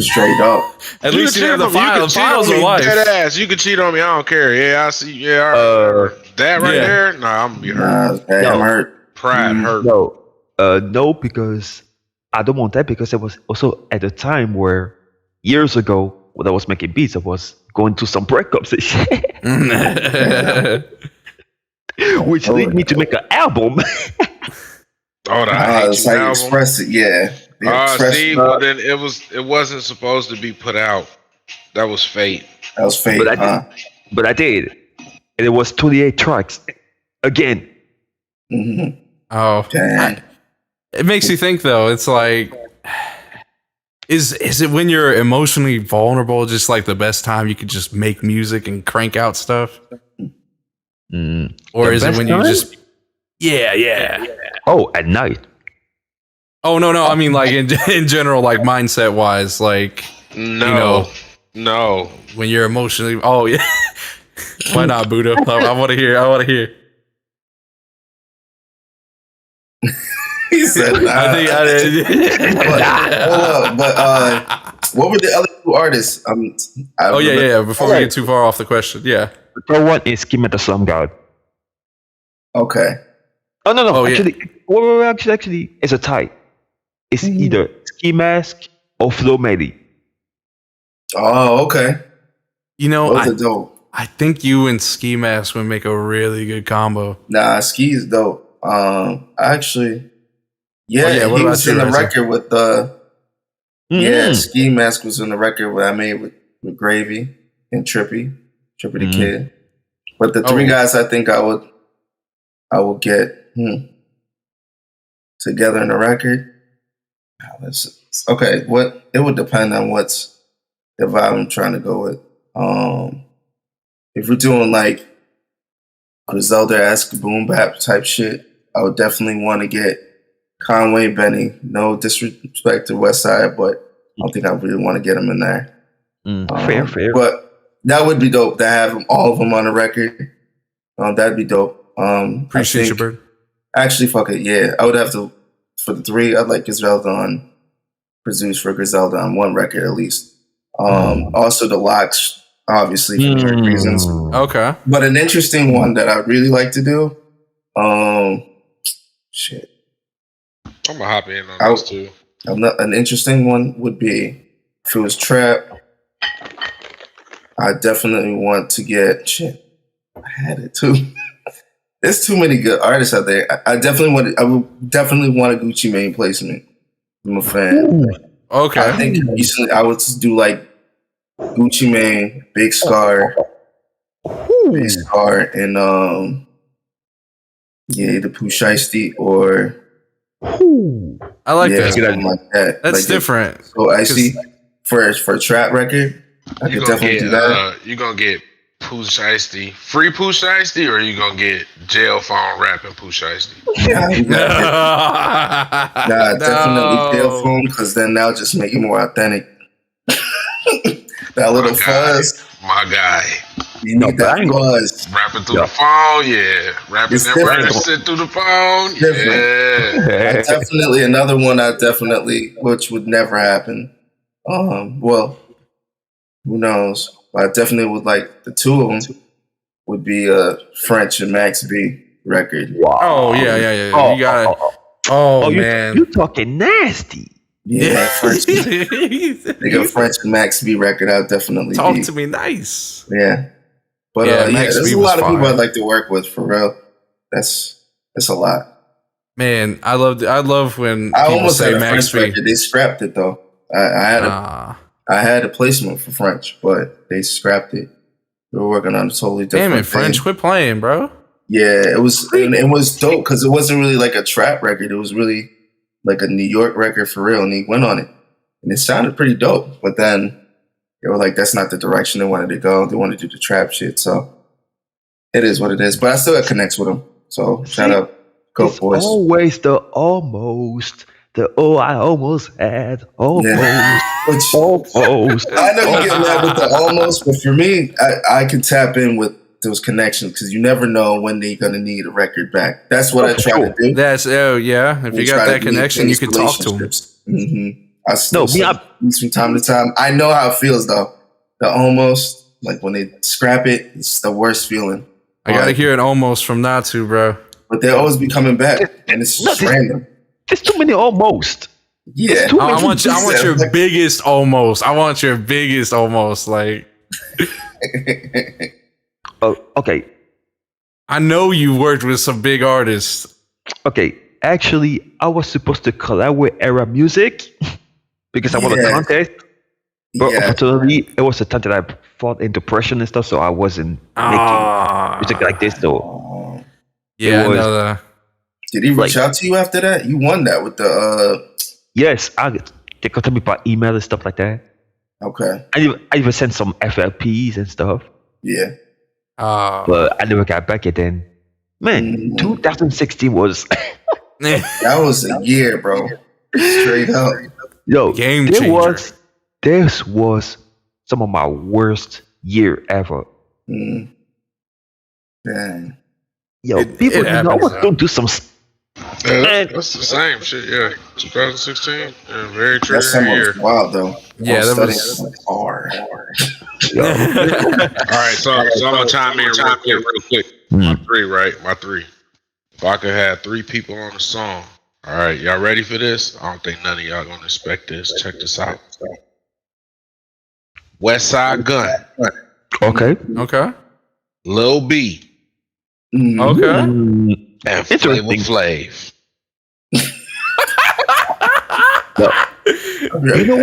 Straight up. At least you have the files of life. Dead ass. You can cheat on me. I don't care. Yeah, I see. Yeah, that right there. Nah, I'm gonna be hurt. I'm hurt. Pride hurt. No, because I don't want that because it was also at a time where years ago when I was making beats, I was going through some breakups and shit. Which lead me to make an album. It's like express it, yeah. See, well then it wasn't supposed to be put out. That was fate. That was fate, but I did. And it was 28 tracks. Again. Mm-hmm. Oh, damn. It makes you think though. It's like, is it when you're emotionally vulnerable, just like the best time you could just make music and crank out stuff? Or is it when you just, yeah. Oh, at night. Oh no! I mean, like in general, like mindset wise, like no. When you're emotionally, oh yeah. Why not, Buddha? I want to hear. He said, nah. But what were the other two artists? Yeah. Before we get too far off the question, yeah. The third one is Schema the Slum God. Okay. Oh no! Oh, actually, actually, it's a tie. It's either Ski Mask or Flo Medi. Oh, okay. Those are dope. I think you and Ski Mask would make a really good combo. Nah, Ski is dope. Actually, he was in the record with Ski Mask was in the record that I made with Gravy and Trippy the Kid. But the three guys, I think I would get together in the record. Okay, it would depend on what's the vibe I'm trying to go with. If we're doing like Griselda-esque boom bap type shit, I would definitely want to get Conway, Benny. No disrespect to Westside, but I don't think I really want to get them in there. Fair. But that would be dope to have all of them on the record. That'd be dope. Appreciate you, Bird. Actually, fuck it, yeah. I would have to, for the three, I'd like Griselda on, produce for Griselda on one record at least. Also the Locks, obviously, for different reasons. Okay. But an interesting one that I really like to do, shit. I'm gonna hop in on this too. An interesting one would be, if it was Trap, I definitely want to get, shit, I had it too. There's too many good artists out there. I would definitely want a Gucci Mane placement. I'm a fan. Ooh. Okay. I think recently I would do like Gucci Mane, Big Scar, bass star and either Pusheisty or I like that. something like that. That's like different. So icy for a trap record. I could definitely do that. You gonna get Pooh Shiesty, free Pooh Shiesty, or you gonna get jail phone rapping Pooh Shiesty? Definitely jail phone, because then that'll just make it more authentic. That little fuzz. My guy. You need that fuzz. Rapping through the phone, yeah. Rapping that shit through the phone, yeah. Definitely another one which would never happen. Well, who knows? But I definitely would like the two of them would be French and Max B record. Wow. Oh yeah. You got it. Oh man, you talking nasty. Yeah, French. They got French and Max B record. I'll definitely talk to me nice. Yeah, but there's a lot of people I'd like to work with for real. That's a lot. Man, I love when I people almost say had a Max French B. record. They scrapped it though. I had a placement for French, but they scrapped it. We were working on a totally different Damn it, French, quit playing, bro. Yeah, it was dope because it wasn't really like a trap record. It was really like a New York record for real, and he went on it. And it sounded pretty dope, but then they were like, that's not the direction they wanted to go. They wanted to do the trap shit, so it is what it is. But I still got connects with them, so shout out, go boys. Always the almost. I almost had almost. Yeah. Almost. I know you get mad with the almost, but for me, I can tap in with those connections because you never know when they're gonna need a record back. That's what I try to do. That's If you got that connection, you can talk to them. Mm-hmm. I still from time to time. I know how it feels though. The almost, like when they scrap it, it's the worst feeling. I gotta hear it almost from Natsu, bro. But they always be coming back, and it's just random. There's too many almost. Yeah, I want your biggest almost. I want your biggest almost. Like, oh, okay. I know you worked with some big artists. Okay, actually, I was supposed to collab with Era Music because I won a contest. But unfortunately, it was a time that I fought in depression and stuff, so I wasn't making music like this. So yeah, I know that. Did he reach out to you after that? You won that with the Yes, they contact me by email and stuff like that. Okay. I even sent some FLPs and stuff. Yeah. But I never got back yet then. Man, 2016 was that was a year, bro. Straight up. Yo, game changer. This was some of my worst year ever. Dang. Yo, people, I was going to do some. That's the same shit, yeah. 2016, very true. That summer was wild though. Yeah, that was hard. All right, so I'm gonna chime in real quick. My three, right? My three. If I could have three people on the song. All right, y'all ready for this? I don't think none of y'all gonna expect this. Check this out. West Side Gun. Okay. Lil B. Okay. And Flavor Flav. You know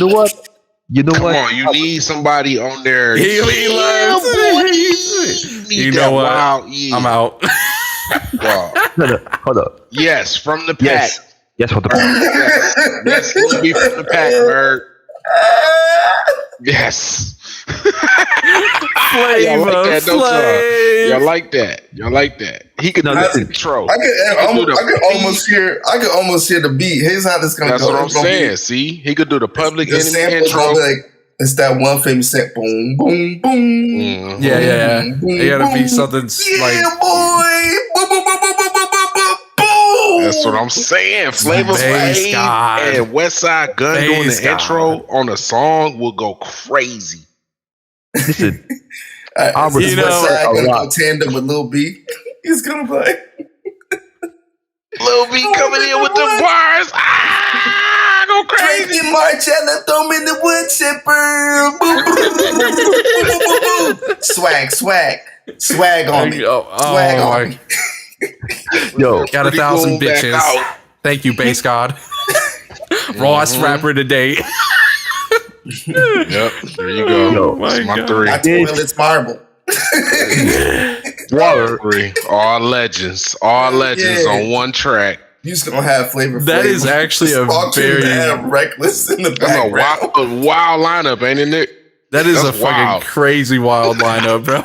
what? Come on, you need somebody on there. You know what? I'm out. Wow. Hold up. Yes, from the pack. Yes, from the pack. Yes, Lil B from the pack, Bird. Yes. Y'all like that. He could control. I could almost hear the beat. Here's how this gonna go. That's what I'm saying. See, he could do the public intro. It's that one famous set. Boom, boom, boom. Mm-hmm. Yeah. It gotta be something like. Boy. Boom, boom, boom, boom, boom, boom, boom, boom. That's what I'm saying. Flavor Flav and Westside Gun doing the intro on a song will go crazy. Listen, Westside gonna go tandem with Lil B. He's gonna play. Lil B coming in with the bars. Go crazy. Drinking Marcella, throw me the wood chipper. Swag on me. Swag on me. Yo, got 1,000 bitches. Thank you, Bass God. Rawest rapper today. Yep, there you go. Yo, That's my three. It's marble. Water. All legends on one track. You just gonna have Flavor Flav. That is actually a very reckless in the That's background. a wild lineup, ain't it, Nick? That is That's a fucking wild. crazy wild lineup, bro.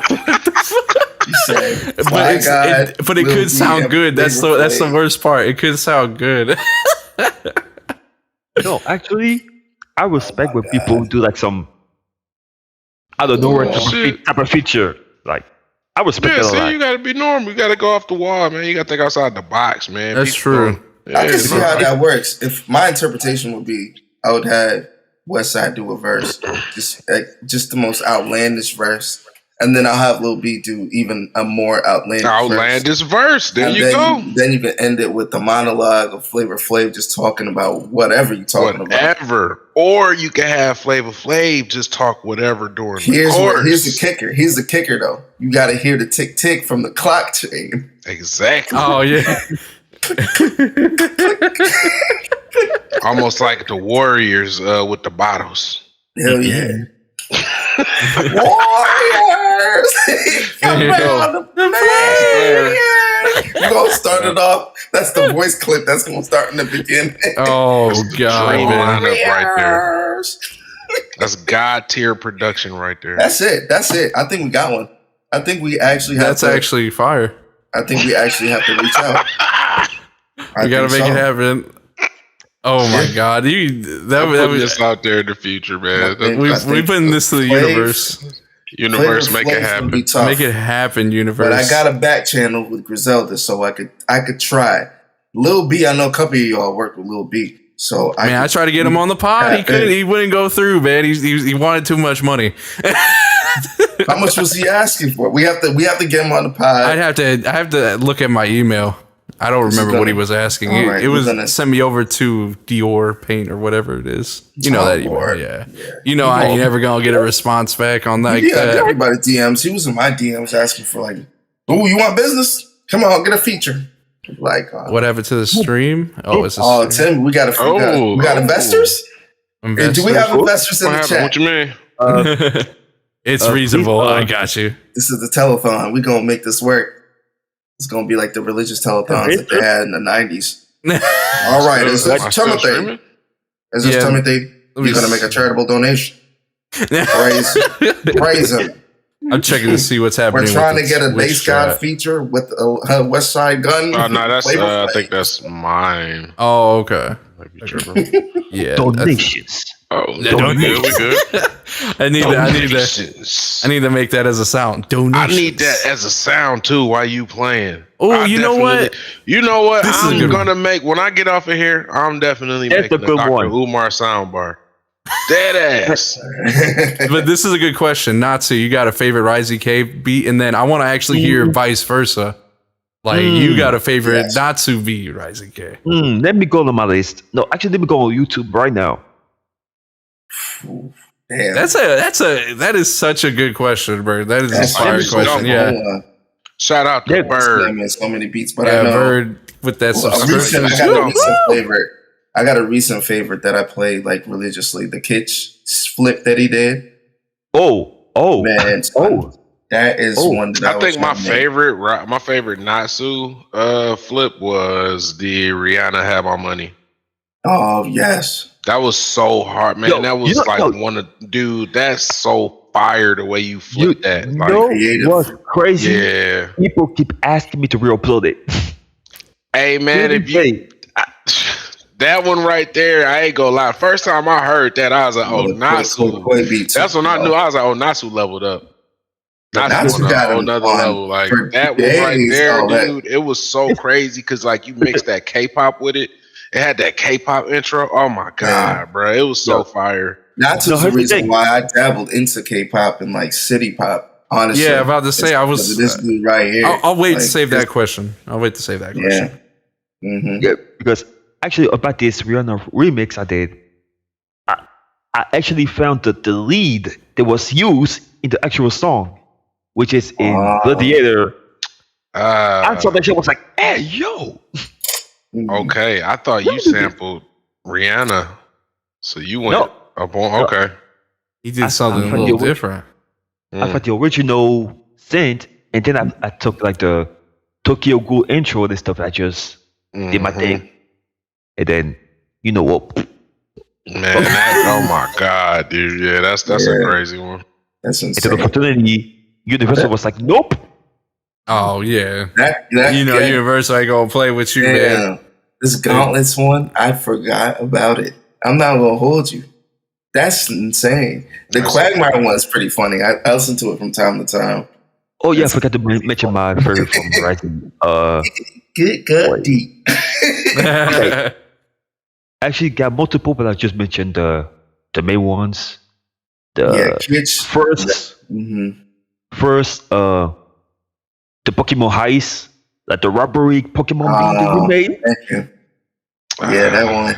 But it could sound good. That's the worst part. It could sound good. No, actually, I respect when people do like some out of nowhere type of feature. Like, I respect that a lot. You gotta be normal. You gotta go off the wall, man. You gotta think outside the box, man. That's true. I can see how that works. If my interpretation would be, I would have Westside do a verse, just the most outlandish verse, and then I'll have Lil B do even a more outlandish verse. There you go. Then you can end it with the monologue of Flavor Flav just talking about whatever you're talking about. Or you can have Flavor Flav just talk whatever during the chorus. Here's the kicker. Here's the kicker, though. You got to hear the tick tick from the clock chain. Exactly. Oh yeah. Almost like the Warriors with the bottles. Hell yeah. Warriors! Come around the flag! You're going to start it off. That's the voice clip that's going to start in the beginning. Oh, God. Lineup right there. That's God tier production right there. That's it. I think we got one. I think we actually have actually fire. I think we actually have to reach out. We got to make it happen. Oh my God! That was just out there in the future, man. We putting this to the universe. Universe, make it happen. Make it happen, universe. But I got a back channel with Griselda, so I could try. Lil B, I know a couple of y'all work with Lil B, so I tried to get him on the pod. He couldn't. He wouldn't go through, man. He wanted too much money. How much was he asking for? We have to get him on the pod. I have to look at my email. I don't remember what he was asking. It was send me over to Dior Paint or whatever it is. You know that email, yeah. You know I ain't ever gonna get a response back on that. Yeah, everybody DMs. He was in my DMs asking for like, "Oh, you want business? Come on, get a feature." Like, what happened to the stream? Tim, we got investors. Do we have investors in the chat? What you mean? It's reasonable. I got you. This is the telethon. We gonna make this work. It's gonna be like the religious telethons that they had in the 90s. All right, is this Timothy? You're gonna make a charitable donation. Praise him. I'm checking to see what's happening. We're trying to get a Bass God feature with a West Side Gun. Oh no, that's I think that's mine. Oh, okay. Yeah, donations. Oh, we good. I need to make that as a sound. Donations. I need that as a sound too while you playing. Oh, you know what? I'm gonna make when I get off of here. I'm definitely making the Dr. Umar soundbar. Dead ass. But this is a good question. Natsu, you got a favorite RiseyK beat, and then I want to actually hear vice versa. Like you got a favorite Natsu beat, RiseyK. Let me go to my list. No, actually, let me go on YouTube right now. Damn. That is such a good question, Bird. That is a fire question. Yeah. Shout out to Bird. So many beats, but I know Bird with that subscription. I got a recent favorite that I played like religiously. The Kitsch flip that he did. Oh man! That is one that I think my favorite Natsu flip was the Rihanna "Have My Money." Oh yes, that was so hard, man. That was dude. That's so fire the way you flip that. Like, it was crazy. Yeah, people keep asking me to re-upload it. Hey man, that one right there, I ain't gonna lie. First time I heard that, I was like, "Oh, Natsu." That's when I knew. I was like, "Oh, Natsu leveled up." Natsu got on another level. Like that one right there, dude. It was so crazy because like you mixed that K-pop with it. It had that K-pop intro. Oh my god, bro! It was so fire. Natsu's the reason why I dabbled into K-pop and like city pop. Honestly, yeah, about to say I was this dude right here. I'll wait to save that question. Yeah, yeah, because. Actually, about this Rihanna remix I did, I actually found that the lead that was used in the actual song, which is in Gladiator. I saw that shit was like, hey, yo. Okay, I thought you sampled Rihanna. So you went up on, okay. He did something a little different. I thought the original synth, and then I took like the Tokyo Ghoul intro and stuff. I just did my thing, and then you know what? Man, oh my God, dude! Yeah, that's a crazy one. That's insane. And then unfortunately, Universal was like, nope. Oh yeah, that Universal ain't gonna play with you, man. This Gauntlets one, I forgot about it. I'm not gonna hold you. That's insane. The Quagmire one's pretty funny. I listen to it from time to time. Oh yeah, I forgot to mention my favorite from Horizon. Good deep. Actually, got multiple, but I just mentioned the main ones. First, the Pokemon Heist, like the robbery Pokemon beat that you made. Thank you. Yeah, that one.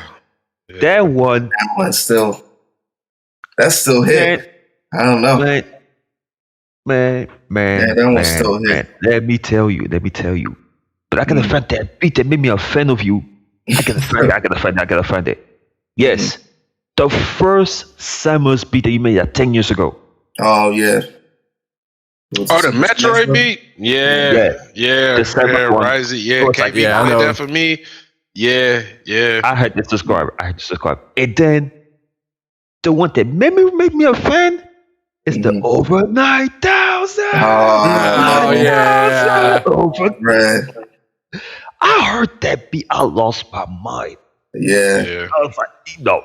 That one. That one's still. That's still hit. Man, I don't know. Man, that one's still hit. Let me tell you. But I gotta find that beat that made me a fan of you. I gotta find it. Yes. The first Samus beat that you made 10 years ago. Oh yeah. The Metroid beat? Yeah. Rising. Yeah, can't be that for me. Yeah. I had to subscribe. And then the one that made me a fan is the Over 9,000. Oh yeah. Over. I heard that beat. I lost my mind. Yeah. I was like, no.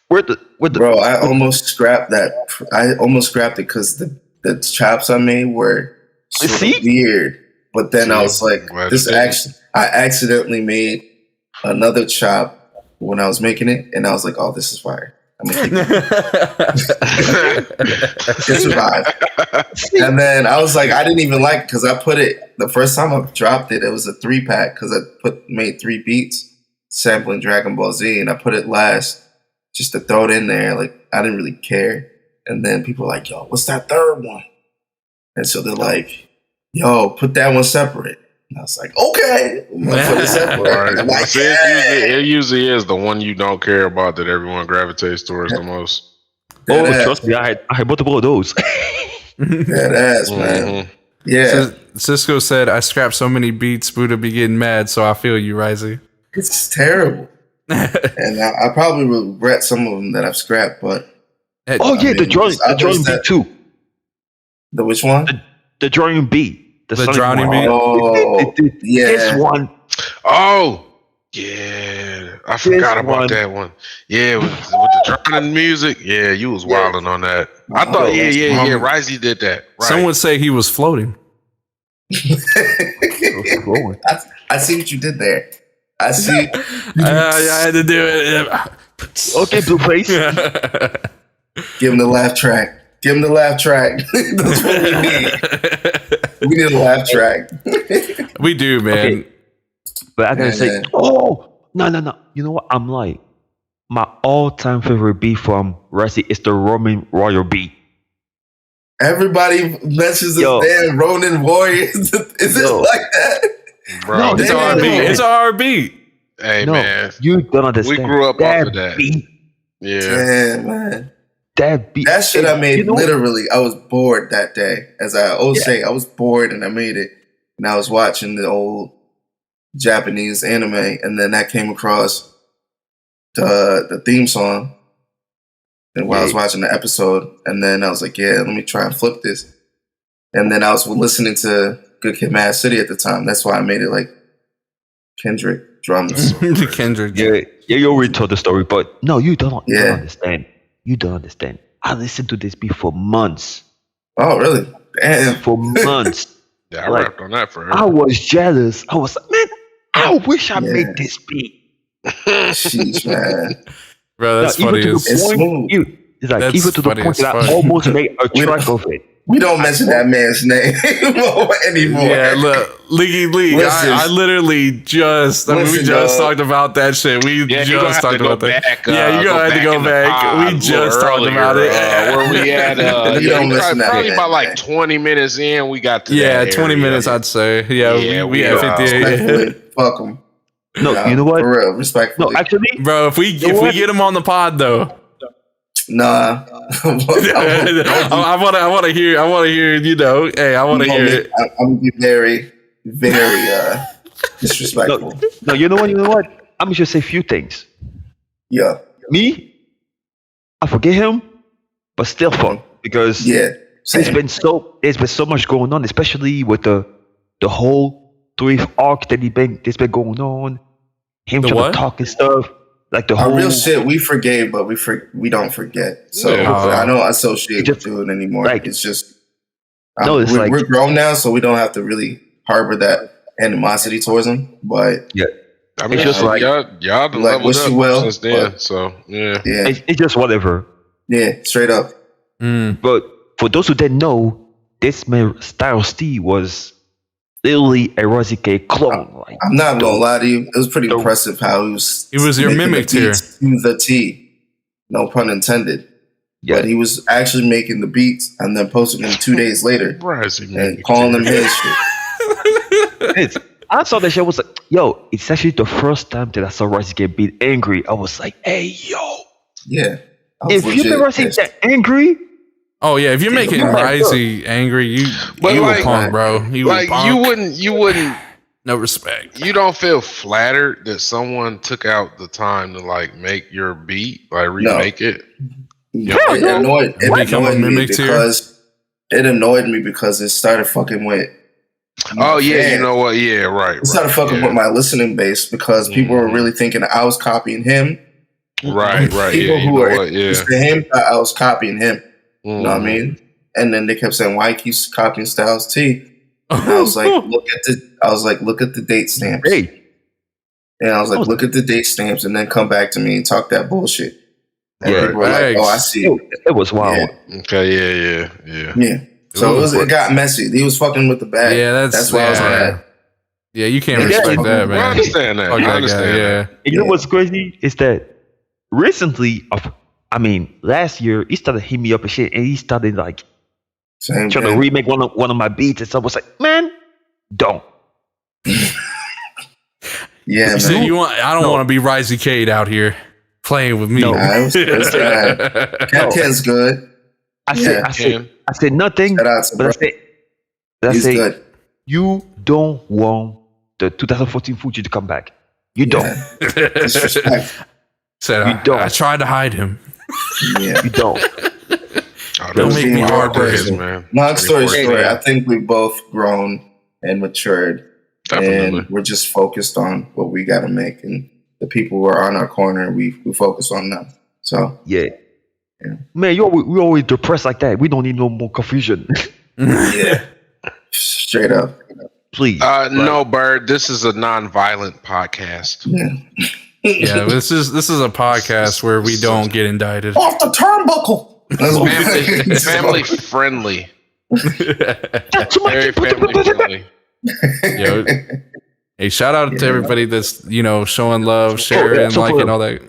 Where the Bro, I almost scrapped that. I almost scrapped it because the chops I made were sort of weird. But then I was like, I accidentally made another chop when I was making it, and I was like, oh, this is fire. I'm gonna keep it survived. And then I was like, I didn't even like it because I put it the first time I dropped it. It was a 3-pack because I made 3 beats sampling Dragon Ball Z, and I put it last just to throw it in there. Like I didn't really care. And then people were like, yo, what's that third one? And so they're like, yo, put that one separate. And I was like, okay. I'm gonna put it separate. Like, it usually is the one you don't care about that everyone gravitates towards the most. Trust me, I had multiple of those. That ass, man. Yeah. Cisco said, I scrapped so many beats, Buddha be getting mad, so I feel you, Risey. It's terrible. And I probably regret some of them that I've scrapped, but the drawing beat too. The which one? The drawing beat. The drowning beat. Oh, yeah. This one. Oh, yeah. I forgot about that one. Yeah, with the drowning music. Yeah, you was wilding on that. I thought, Risey did that. Right. Some would say he was floating. I see what you did there. I see. I had to do it. Okay, Blueface. Give him the laugh track. That's what we need. We need a laugh track. We do, man. Okay. But I gotta say, no. You know what? I'm like, my all-time favorite beat from Rusty is the Roman Royal beat. Everybody mentions this damn Ronin Warriors. Is it like that? Bro, no, it's R&B. It's R&B. Hey, man. You don't understand. We grew up off of that. Beat, yeah. Damn, man. That beat. That shit I made, literally, I was bored that day. As I always say, I was bored and I made it. And I was watching the old Japanese anime. And then I came across the theme song. And while I was watching the episode. And then I was like, let me try and flip this. And then I was listening to Good Kid, Mad City at the time. That's why I made it like Kendrick drums. Kendrick. Yeah, you already told the story, but no, you don't understand. You don't understand. I listened to this beat for months. Oh, really? Damn. For months. Yeah, I rapped on that forever. I was jealous. I was like, man, I wish I made this beat. Sheesh, man. Bro, that's funny. It's smooth. It's like, even to the point that I almost made a track of it. We don't mention that man's name anymore. Yeah, look, Leaky Lee. I literally just, we just talked about that shit. We just talked about that. You're going to have to go back. We just talked about it. Where we had, probably about like 20 minutes in, we got to that 20 minutes, I'd say. Yeah, we had 58. Fuck them. No, you know what? For real, respectfully. No, actually. Bro, if we get him on the pod, though. Nah. I want to hear. You know, hey, I want to hear it. I'm gonna be very, very disrespectful. No, you know what? I'm gonna just say a few things. Yeah. Me, I forget him, but still fuck because there's been so much going on, especially with the whole 3 arc that's been going on. Him trying to talk and stuff. Like the whole real shit, we forgave, but we don't forget. So I don't associate with it anymore. Like, it's just we're grown now, so we don't have to really harbor that animosity towards him. But I mean, it's just like y'all done like wish you well since then. So it's just whatever. Yeah, straight up. But for those who didn't know, this man Styles T was literally a RZK clone. Like, I'm not gonna lie to you, it was pretty impressive how he was your mimic here to the T, no pun intended. But he was actually making the beats and then posting them 2 days later and calling them his shit. I saw that shit, was like, yo, it's actually the first time that I saw RZK beat angry. I was like, hey, yo. Yeah. If you've never seen that angry. Oh yeah, if you're making Risey angry, you a punk, bro. You wouldn't no respect. You don't feel flattered that someone took out the time to like make your beat, like remake it? It annoyed me because it started fucking with you know what? Yeah, right. It started fucking with my listening base because people were really thinking I was copying him. Right. People who were interested in him thought I was copying him. You know what I mean? And then they kept saying, "Why he keeps copying Styles T?" And I was like, "Look at the date stamps." Hey. And I was like, "Look at the date stamps," and then come back to me and talk that bullshit. And people were like, "Oh, I see." It was wild. Yeah. Okay, yeah. So it got messy. He was fucking with the bag. Yeah, that's why I was mad. Yeah, you can't respect that, man. I understand that. I understand that. And you know what's crazy is that recently, last year, he started hitting me up and shit, and he started like trying to remake one of my beats, and so I was like, man, don't. Yeah, you said I don't want to be Risey Cade out here playing with me. No, Ken's good. I said nothing, but I said good. You don't want the 2014 Fuji to come back. You don't. Disrespect. Said I tried to hide him. Yeah, you don't. Don't make me heartbroken, man. Long story short, I think we've both grown and matured. Definitely. And we're just focused on what we got to make, and the people who are on our corner, we focus on them. So yeah. Man, we always depressed like that. We don't need no more confusion. Yeah, straight up. Please. No, Bird. This is a non-violent podcast. Yeah, this is a podcast where we don't get indicted. Off the turnbuckle. Family friendly. Very family friendly. Yo, hey, shout out to everybody that's showing love, sharing, liking, all that.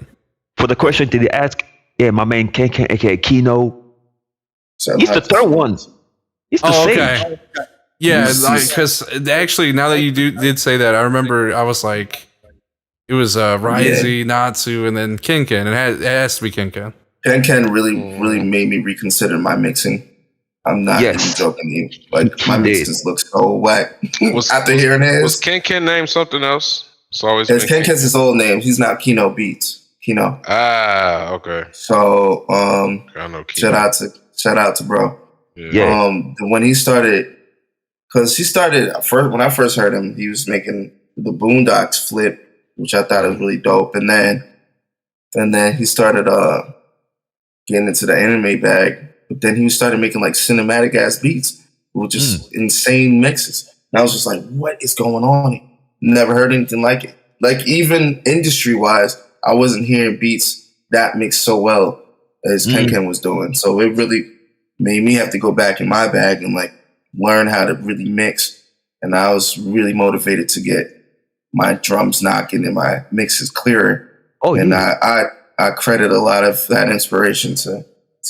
For the question, did he ask? Yeah, my man Ken, aka Kino. He's the third one. He's the sage. Okay. Yeah, because actually, now that you did say that, I remember I was like, it was Risey, Natsu, and then Ken. It has to be Ken. Ken really made me reconsider my mixing. I'm not even joking you. Like, my mixes look so whack after hearing his. Was Ken named something else? It's Ken's his old name. He's not Kino Beats. Kino. Ah, okay. So I know Kino. Shout out to bro. Yeah. When he started, because he started when I first heard him, he was making the Boondocks flip, which I thought was really dope. And then he started getting into the anime bag. But then he started making like cinematic ass beats with just insane mixes. And I was just like, what is going on? Never heard anything like it. Like, even industry wise, I wasn't hearing beats that mixed so well as Ken was doing. So it really made me have to go back in my bag and like learn how to really mix. And I was really motivated to get my drums knocking and my mixes clearer. I credit a lot of that inspiration to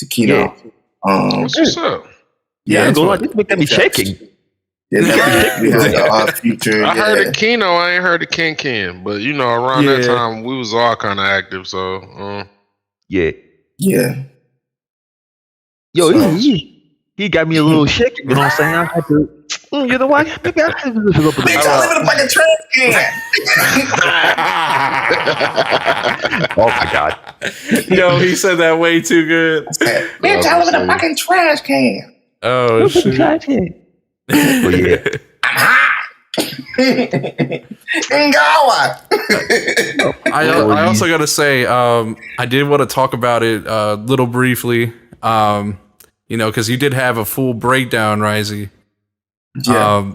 Kino. What's up? Yeah, this make me shaking. Yeah, we had the future. I heard of Kino. I ain't heard of Ken. But around that time we was all kind of active. So yeah. Yo, he got me a little shake. You know what I'm saying? I had to. You know what? Maybe I had to just look up. Bitch, I live in a fucking trash can. Oh my god. Yo, he said that way too good. Bitch, I live in a fucking trash can. Oh shit. Trash can. Oh yeah. I'm hot. I also gotta say, I did want to talk about it a little briefly. You know, because you did have a full breakdown, Risey. Yeah.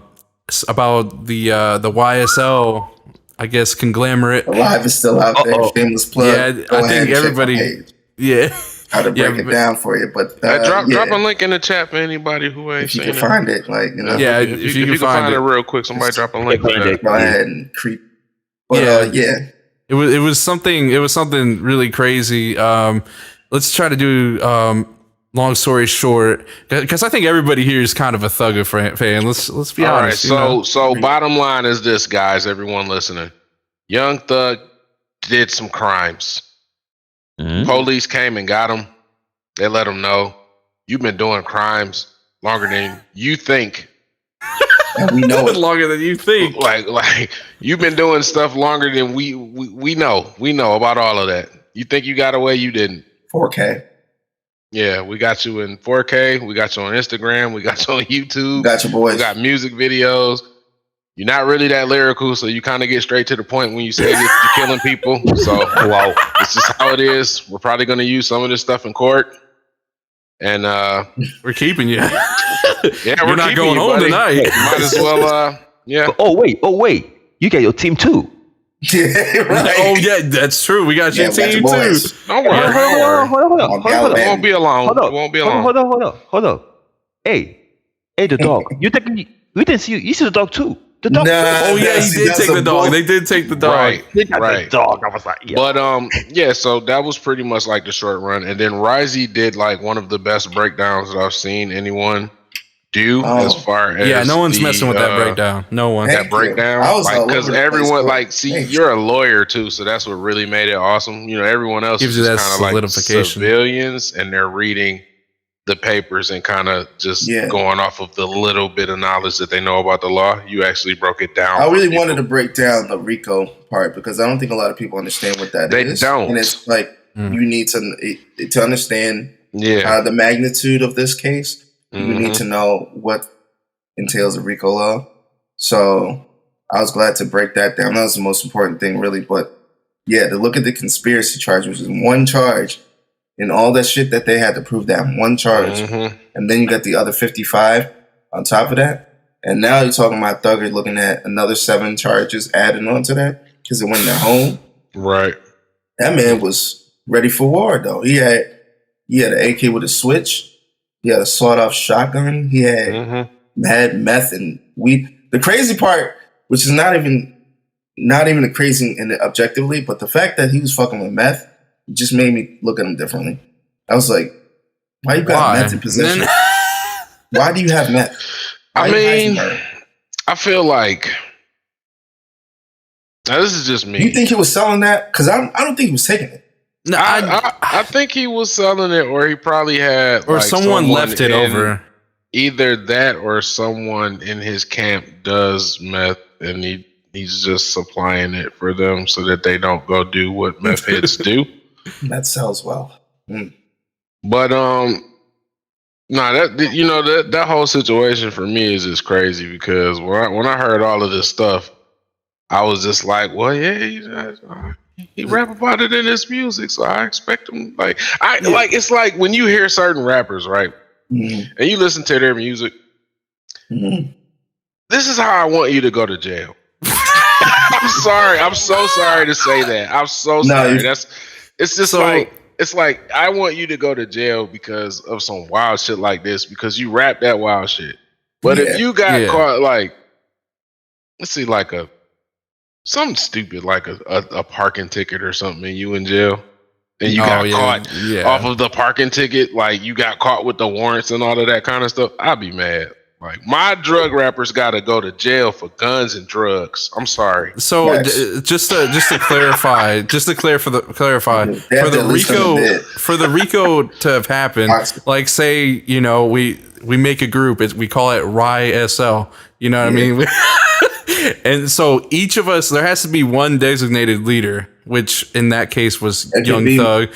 About the YSL, I guess, conglomerate. Alive is still out there. Shameless plug. Yeah, I think everybody. Yeah. How to break it down for you, but drop a link in the chat for anybody who ain't seen it. If you can find it, like, you know. Yeah, if you can find it real quick, somebody drop a link. Go ahead and creep. But yeah. It was something really crazy. Let's try to do long story short, because I think everybody here is kind of a Thugger fan. Let's be honest. All right, so bottom line is this, guys, everyone listening. Young Thug did some crimes. Mm-hmm. Police came and got him. They let him know, you've been doing crimes longer than you think. And we know it. Longer than you think. Like you've been doing stuff longer than we know. We know about all of that. You think you got away, you didn't. 4K. Yeah, we got you in 4K. We got you on Instagram. We got you on YouTube. Got your boys. We got music videos. You're not really that lyrical, so you kind of get straight to the point when you say you're killing people. So, wow, it's just how it is. We're probably going to use some of this stuff in court. And we're keeping you. Yeah, we're not going home tonight. Might as well, yeah. Oh, wait. You got your team too. Yeah, right. Oh, yeah, that's true. We got your team too. Don't worry. Hold on. It won't be alone. Hold on. Hey, the dog. We didn't see you. You see the dog too. The dog. He did take the dog. They did take the dog. Right. The dog. I was like, yeah. But yeah. So that was pretty much like the short run, and then Risey did like one of the best breakdowns that I've seen anyone do as far as no one's messing with that breakdown. No one. That breakdown, because everyone you're a lawyer too, so that's what really made it awesome. You know, everyone else gives is you that kind of like solidification. Civilians, and they're reading the papers and kind of just going off of the little bit of knowledge that they know about the law. You actually broke it down. I really wanted to break down the RICO part because I don't think a lot of people understand what that is. They don't, and it's like you need to understand the magnitude of this case. You need to know what entails a RICO law. So I was glad to break that down. That was the most important thing, really. But yeah, to look at the conspiracy charge, which is one charge, and all that shit that they had to prove that one charge. And then you got the other 55 on top of that. And now you're talking about Thugger looking at another 7 charges added onto that because it went in their home. Right. That man was ready for war, though. He had an AK with a switch. He had a sawed-off shotgun. He had meth and weed. The crazy part, which is not even the crazy in it objectively, but the fact that he was fucking with meth just made me look at him differently. I was like, why you got meth in possession? Why do you have meth? I mean, I feel like now this is just me. You think he was selling that? Because I don't think he was taking it. No, I think he was selling it, or he probably had, or someone left it over. Either that, or someone in his camp does meth, and he's just supplying it for them so that they don't go do what meth heads do. That sells well. But that whole situation for me is just crazy because when I heard all of this stuff, I was just like, well, yeah, he rap about it in his music, so I expect him. Like it's like when you hear certain rappers, right, and you listen to their music. This is how I want you to go to jail. I'm sorry. I'm so sorry to say that. I'm so sorry. It's just like I want you to go to jail because of some wild shit like this because you rap that wild shit. But if you got caught, like, let's see, like something stupid, like a parking ticket or something, and you in jail, and you got caught off of the parking ticket, like you got caught with the warrants and all of that kind of stuff, I'd be mad. Like my drug rappers got to go to jail for guns and drugs. I'm sorry. So just to clarify, for the RICO to have happened, like say, you know, we make a group, we call it RYSL. You know what I mean? And so each of us, there has to be one designated leader, which in that case was Young Thug.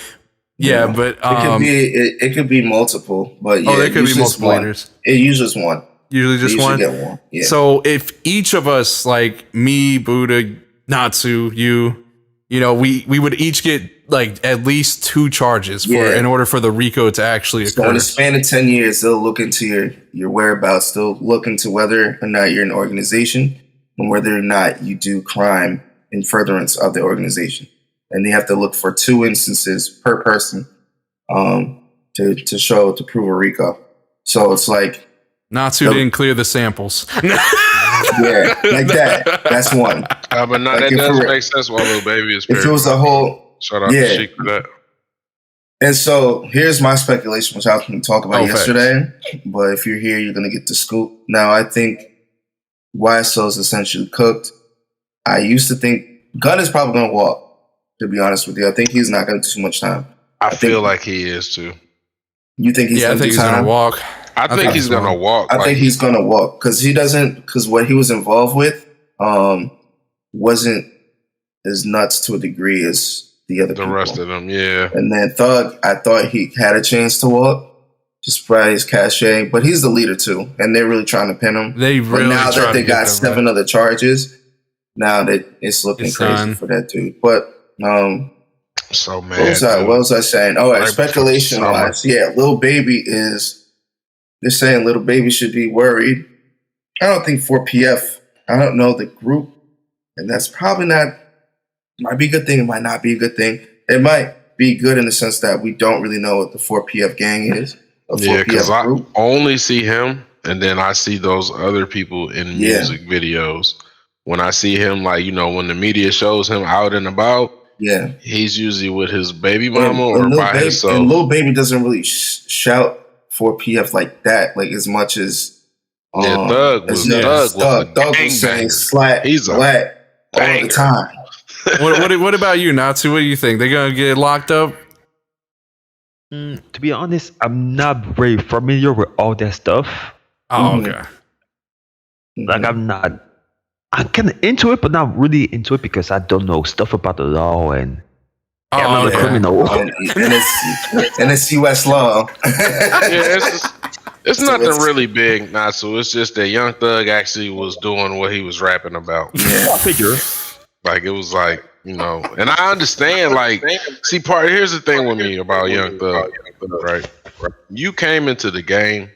Yeah, but it could be multiple, but yeah, there could be multiple leaders. It usually just one. Usually just one. Get one. Yeah. So if each of us, like me, Buddha, Natsu, you know, we would each get like at least 2 charges in order for the RICO to actually occur. So in the span of 10 years, they'll look into your whereabouts. They'll look into whether or not you're an organization and whether or not you do crime in furtherance of the organization. And they have to look for 2 instances per person to prove a RICO. So it's like Natsu didn't clear the samples. Yeah, like that. That's one. But no, like that does make sense while Lil Baby is if it was a whole shout out to Sheik for that. And so here's my speculation, which I was going to talk about yesterday. But if you're here, you're going to get the scoop. Now, I think YSL is essentially cooked. I used to think Gunn is probably going to walk. To be honest with you, I think he's not going to do too much time. I feel like he is too. You think he's going to walk? I think he's going to walk. I think he's going to walk because what he was involved with wasn't as nuts to a degree as the other people. Rest of them, yeah. And then Thug, I thought he had a chance to walk just by his cachet, but he's the leader too, and they're really trying to pin him. But now that they got 7 other charges, now that it's looking crazy for that dude. But so mad. What was I saying? Oh, speculation wise, Lil Baby they're saying Lil Baby should be worried. I don't think 4PF, I don't know the group, and that's probably might be a good thing, it might not be a good thing. It might be good in the sense that we don't really know what the 4PF gang is. Yeah, because I only see him, and then I see those other people in music videos. When I see him, like, you know, when the media shows him out and about, he's usually with his baby mama or by himself. And Lil Baby doesn't really shout 4PF like that, like as much as Thug was saying slat, he's black all the time. What about you, Natsu? What do you think? They're gonna get locked up? To be honest, I'm not very familiar with all that stuff. Oh, okay. Like I'm kind of into it, but not really into it because I don't know stuff about the law and I'm not a criminal. And it's U.S. law. It's nothing really big, Natsu. It's just that Young Thug actually was doing what he was rapping about. Yeah, I figure. Like, it was like, you know, and I understand, like, here's the thing with me about Young Thug, right? You came into the game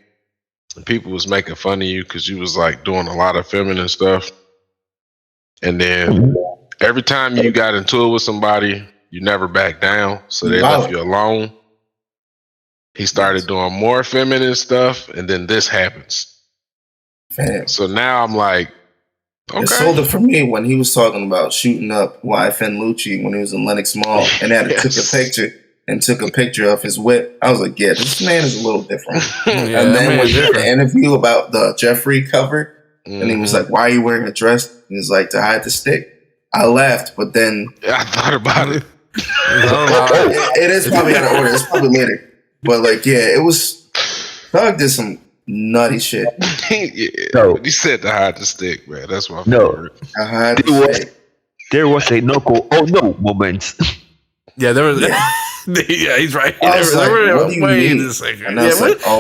and people was making fun of you because you was like doing a lot of feminine stuff. And then every time you got into it with somebody, you never backed down. So they left you alone. He started doing more feminine stuff. And then this happens. So now I'm like, okay. It sold it for me when he was talking about shooting up YFN Lucci when he was in Lenox Mall and took a picture of his whip. I was like, yeah, this man is a little different. And then when he did the interview about the Jeffrey cover, and he was like, why are you wearing a dress? And he's like, to hide the stick. I laughed, but then I thought about it. It is probably out of order. It's probably later. But like, it was Thug did some nutty shit. He said to hide the stick, man. That's my favorite. There was a no moment. Yeah, there was. Yeah, he's right. Wait a second.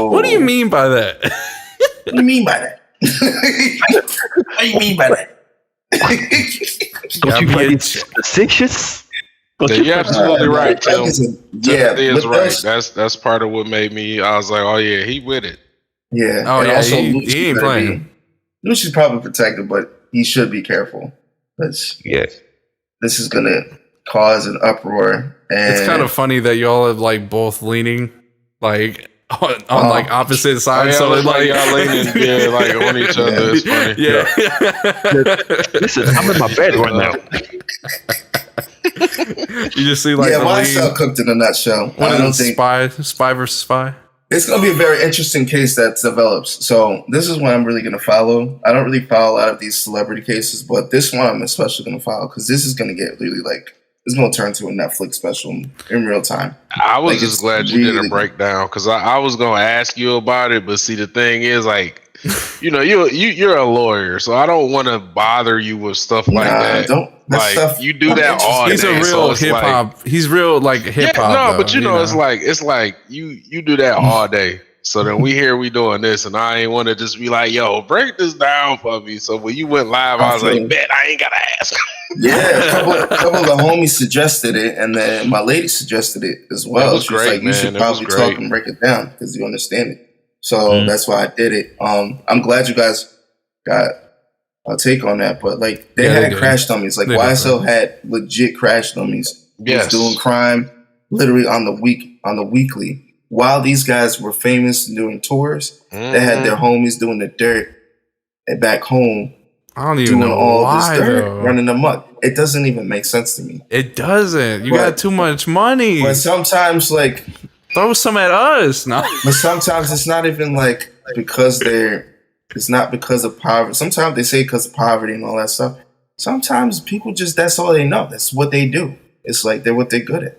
What do you mean by that? What do you mean by that? What do you mean by that? Don't you find it suspicious? You're absolutely right, Tim. Is right. That's part of what made me. I was like, oh yeah, he with it. Yeah. Oh yeah. Also, he ain't playing. Lucci's probably protected, but he should be careful. This is gonna cause an uproar. And it's kind of funny that y'all are like both leaning like on like opposite sides. So it's like y'all leaning, like on each other. It's funny. Yeah. Listen, I'm in my bed right now. You just see like YSL cooked in a nutshell. I don't think spy versus spy. it's going to be a very interesting case that develops. So this is one I'm really going to follow. I don't really follow a lot of these celebrity cases, but this one I'm especially going to follow because this is going to get really like, it's going to turn to a Netflix special in real time. I was just glad you did a breakdown because I was going to ask you about it, but see, the thing is, like, you know, you're a lawyer, so I don't want to bother you with stuff like that. Like you do that all day. He's a real hip hop. He's real like hip hop. Yeah, no, but you know, it's like you do that all day. So then we doing this, and I ain't want to just be like, yo, break this down for me. So when you went live, I was like, bet I ain't gotta ask. Yeah, a couple of the homies suggested it, and then my lady suggested it as well. She was like, you should probably talk and break it down because you understand it. So that's why I did it. I'm glad you guys got a take on that, but like they had crash dummies. Like YSL had legit crash dummies. Yes, doing crime literally on the weekly. While these guys were famous and doing tours, they had their homies doing the dirt and back home. I don't even know all why, this dirt, running amok. It doesn't even make sense to me. It doesn't. You got too much money. But sometimes, like, throw some at us. No. But sometimes it's not even like because it's not because of poverty. Sometimes they say because of poverty and all that stuff. Sometimes people just, that's all they know. That's what they do. It's like they're what they're good at.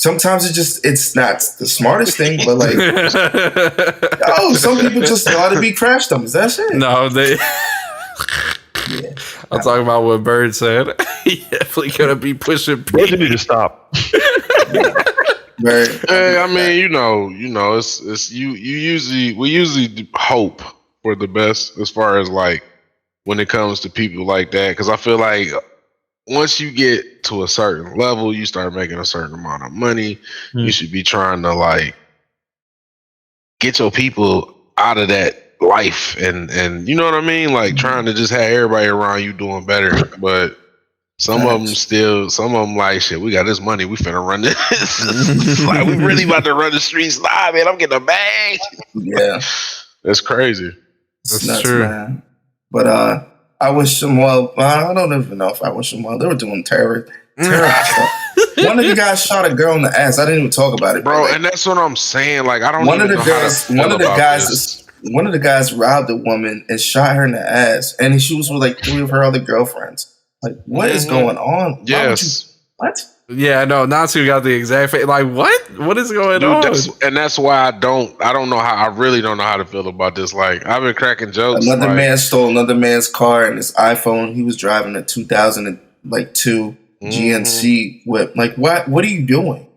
Sometimes it's not the smartest thing, but like, some people just ought to be crash dummies. That's it. No, they. I'll talk about what Bird said. He definitely gonna be pushing people. You need to stop. Hey, I mean, you know, it's we usually hope for the best as far as like when it comes to people like that, because I feel like once you get to a certain level, you start making a certain amount of money. You should be trying to like get your people out of that life and you know what I mean, like trying to just have everybody around you doing better. But some of them like, shit, we got this money, we finna run this. Like, we really about to run the streets live, man. I'm getting a bag. Yeah, that's crazy. That's nuts, true, man. But I wish them well. I don't even know if I wish them well. They were doing terror stuff. One of the guys shot a girl in the ass. I didn't even talk about it, bro. Like, and that's what I'm saying. Like, I don't. One of the guys robbed a woman and shot her in the ass, and she was with like 3 of her other girlfriends. Like, what is going on? Yes. What? Yeah, no, Natsu got the exact like what? What is going on? That's why I don't know how. I really don't know how to feel about this. Like, I've been cracking jokes. Another man stole another man's car and his iPhone. He was driving a 2002 GNC whip. Like, what? What are you doing?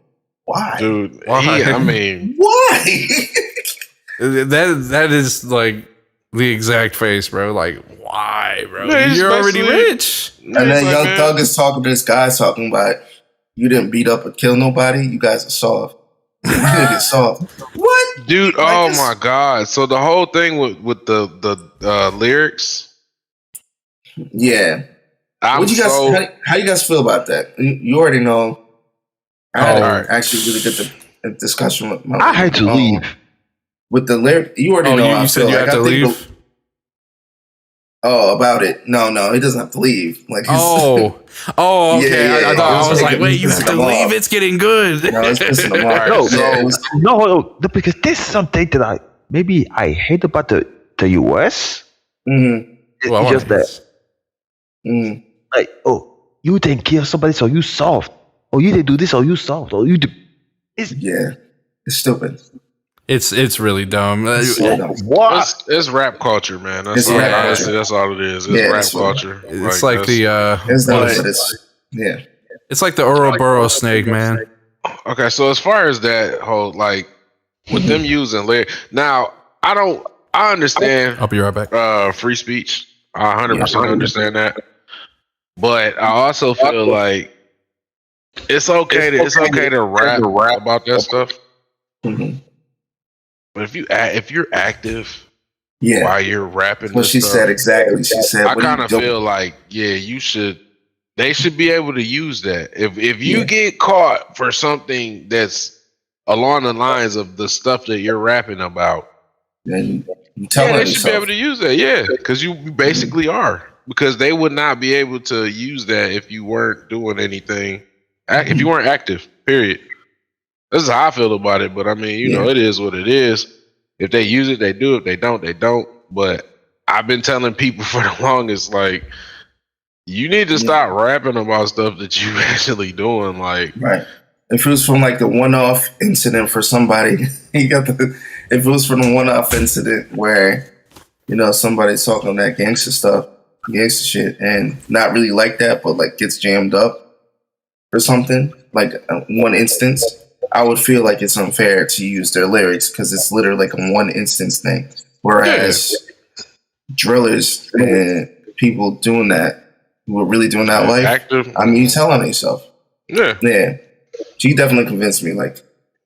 Why, dude? Why? I mean, why? that is like the exact face, bro. Like, why, bro? Yeah, you're already rich. And then Young Thug is talking to this guy talking about, you didn't beat up or kill nobody. You guys are soft. You get soft. What, dude? Like, oh my god! So the whole thing with the lyrics. Yeah. How you guys feel about that? You already know. I had actually really get the discussion with my. I had to leave with the lyric. You already know. You said you had to leave. About it. No, he doesn't have to leave. Like, okay. Yeah, I was like, wait, you have to leave? It's getting good. No, it's pissing him off. No, because this is something that I hate about the US. Mm-hmm. It's just that, like, you didn't kill somebody, so you soft. Oh, you didn't do this, or you soft. Or you do. It's stupid. It's really dumb. What? It's rap culture, man. That's all it is. It's rap culture. It's like the it's like the Ouroboros snake, man. Okay, so as far as that whole, like, with them using lyrics, now I understand. I'll be right back. Free speech. I 100% understand that, but I also feel like it's okay to rap about that stuff. Mm-hmm. But if you're active, while you're rapping, what she said exactly. She said, I kind of feel like, you should. They should be able to use that. If you get caught for something that's along the lines of the stuff that you're rapping about, then they should be able to use that. Yeah, because you basically are. Because they would not be able to use that if you weren't doing anything. If you weren't active, period. This is how I feel about it. But I mean, you know, it is what it is. If they use it, they do. If they don't, they don't. But I've been telling people for the longest, like, you need to stop rapping about stuff that you actually doing. Like, right. If it was from like the one-off incident for somebody, if it was from the one-off incident where, you know, somebody's talking that gangster shit, and not really like that, but like gets jammed up or something, like one instance, I would feel like it's unfair to use their lyrics because it's literally like a one instance thing. Whereas drillers and people doing that, who are really doing that life, active. I mean, you telling yourself. Yeah. She definitely convinced me, like,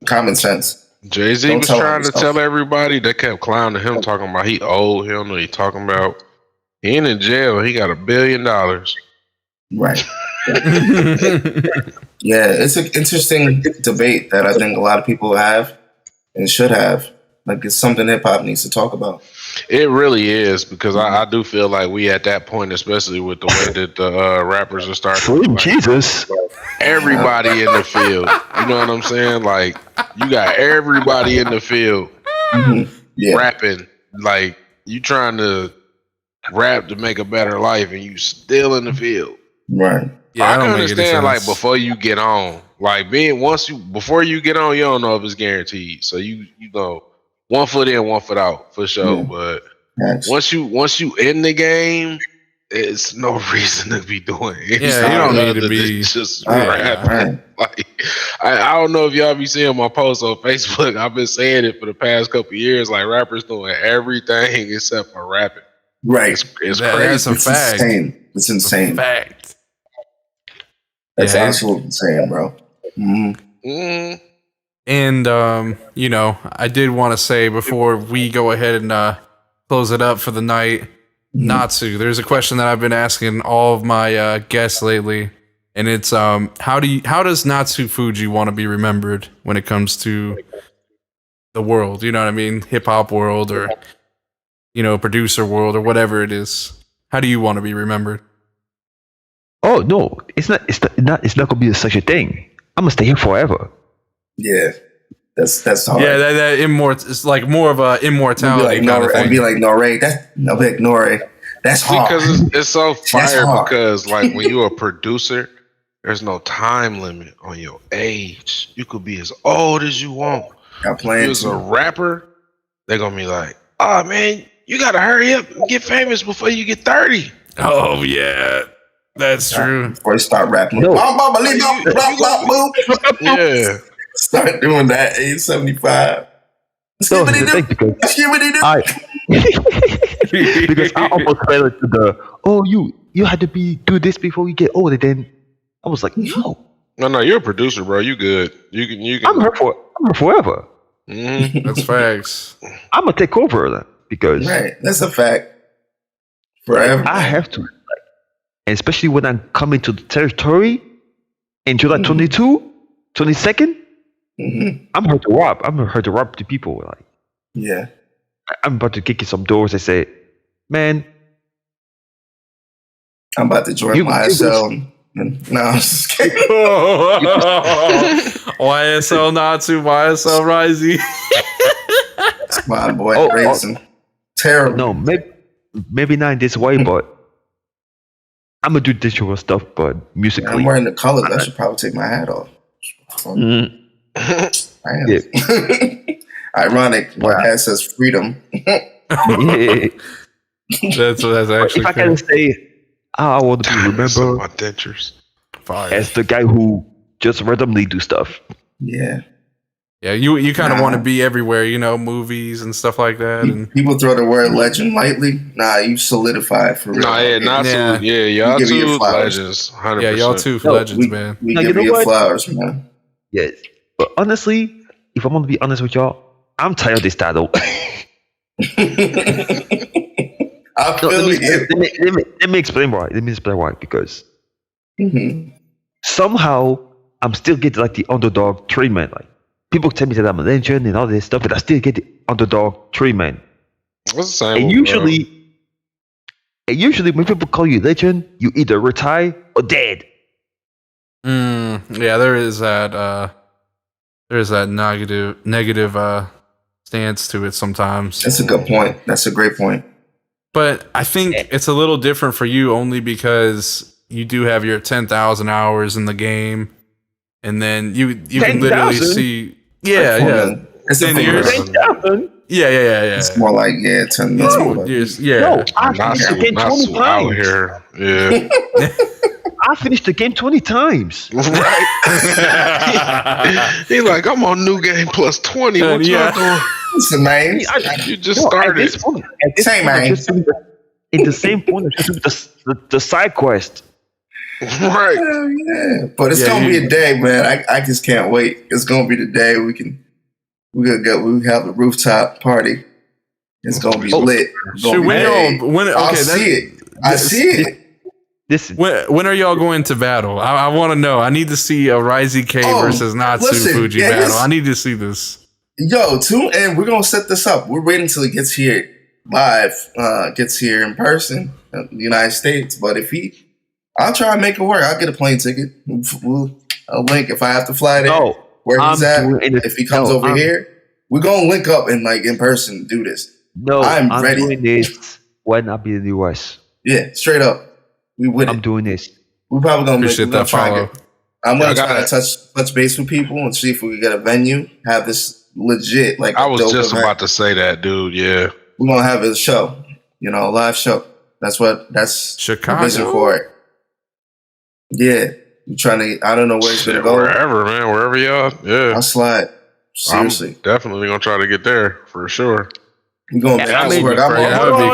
common sense. Jay-Z was trying to tell everybody. They kept clowning him, talking about he old. He don't know what he talking about. He ain't in jail. He got $1 billion. Right. Yeah, it's an interesting debate that I think a lot of people have and should have. Like, it's something hip-hop needs to talk about. It really is, because I do feel like we at that point, especially with the way that the rappers are starting. Like, Jesus. Everybody in the field. You know what I'm saying? Like, you got everybody in the field rapping. Like, you trying to rap to make a better life and you still in the field. Right. Yeah, I can understand, like, before you get on. Like, before you get on, you don't know if it's guaranteed. So you know, 1 foot in, 1 foot out for sure. Yeah. But once you in the game, it's no reason to be doing it. Yeah, you don't need to be just rapping. Like, I don't know if y'all be seeing my posts on Facebook. I've been saying it for the past couple of years. Like, rappers doing everything except for rapping. Right. It's crazy. That's a fact. Insane. It's insane. It's a fact. That's absolutely insane, bro. And you know, I did want to say before we go ahead and close it up for the night, Natsu, there's a question that I've been asking all of my guests lately, and it's how does Natsu Fuji want to be remembered when it comes to the world? You know what I mean, hip hop world, or you know, producer world, or whatever it is. How do you want to be remembered? Oh no, it's not gonna be such a thing. I'm gonna stay here forever. Yeah, that's hard. Yeah, that it's like more of a immortality kind of thing. I'd be like Nore. That's hard. Because it's so fire. Because like when you're a producer, there's no time limit on your age. You could be as old as you want. If you're a rapper, they're gonna be like, "Oh man, you gotta hurry up and get famous before you get 30." Oh yeah. That's true. Before you start rapping, yeah. Start doing that. Age 75. So because I almost fell into the you had to do this before you get older. Then I was like, no, you're a producer, bro. You good? You can. I'm here forever. That's facts. I'm gonna take over then because that's a fact. Forever, I have to. And especially when I'm coming to the territory in July 22nd, I'm here to rob. I'm here to rob the people. Like, yeah, I'm about to kick in some doors. I say, man, I'm about to join YSL. No, I'm just kidding. YSL Natsu, YSL Risey. My boy, racing. Terrible. No, maybe not in this way, but I'm gonna do digital stuff, but musically. I'm wearing the colors. I should probably take my hat off. I am. Yeah. Ironic. My hat says freedom. That's actually. If I can say, I want to be remembered my dentures as the guy who just randomly do stuff. Yeah. Yeah, you kind of want to be everywhere, you know, movies and stuff like that. And people throw the word legend lightly. Nah, you solidify for real. Y'all two legends. 100%. Yeah, y'all two legends, man. We give you your flowers, man. Yes, but honestly, if I'm gonna be honest with y'all, I'm tired of this title. Let me explain why. Because somehow I'm still getting like the underdog treatment, like. People tell me that I'm a legend and all this stuff, but I still get the underdog treatment. What's the same? And usually when people call you legend, you either retire or dead. Yeah, there is that there's that negative stance to it sometimes. That's a good point. That's a great point. But I think it's a little different for you only because you do have your 10,000 hours in the game, and then you can literally see. Yeah. It's 10 years. 10,000. Yeah. It's more like 10 years. Yeah. No, I finished the game 20 times. Here. Yeah. I finished the game 20 times. Right. He's like, I'm on New Game plus 20. What y'all doing? Listen, man. You just started. At this point, in the same point, the side quest. Right. Yeah. But it's gonna be a day, man. I just can't wait. It's gonna be the day we have a rooftop party. It's gonna be lit. I see it. When are y'all going to battle? I want to know. I need to see a lwkyluke versus Natsu Fuji battle. I need to see this. Yo, and we're gonna set this up. We're waiting until he gets here live, gets here in person in the United States. But I'll try and make it work. I'll get a plane ticket. I'll link if I have to fly there. Where he's at. If he comes over here, we're gonna link up and in person do this. No, I'm ready. Doing this when I be in the US. Yeah, straight up. I'm doing this. We're probably gonna make that follow. I'm gonna try to touch base with people and see if we can get a venue. Have this legit I was just about to say that, dude. Yeah, we're gonna have a show. A live show. That's Chicago vision for it. Yeah, I'm trying to. I don't know where it's gonna go. Wherever, man. Wherever y'all. Yeah, I'll slide. Seriously, I'm definitely gonna try to get there for sure. You're gonna that would be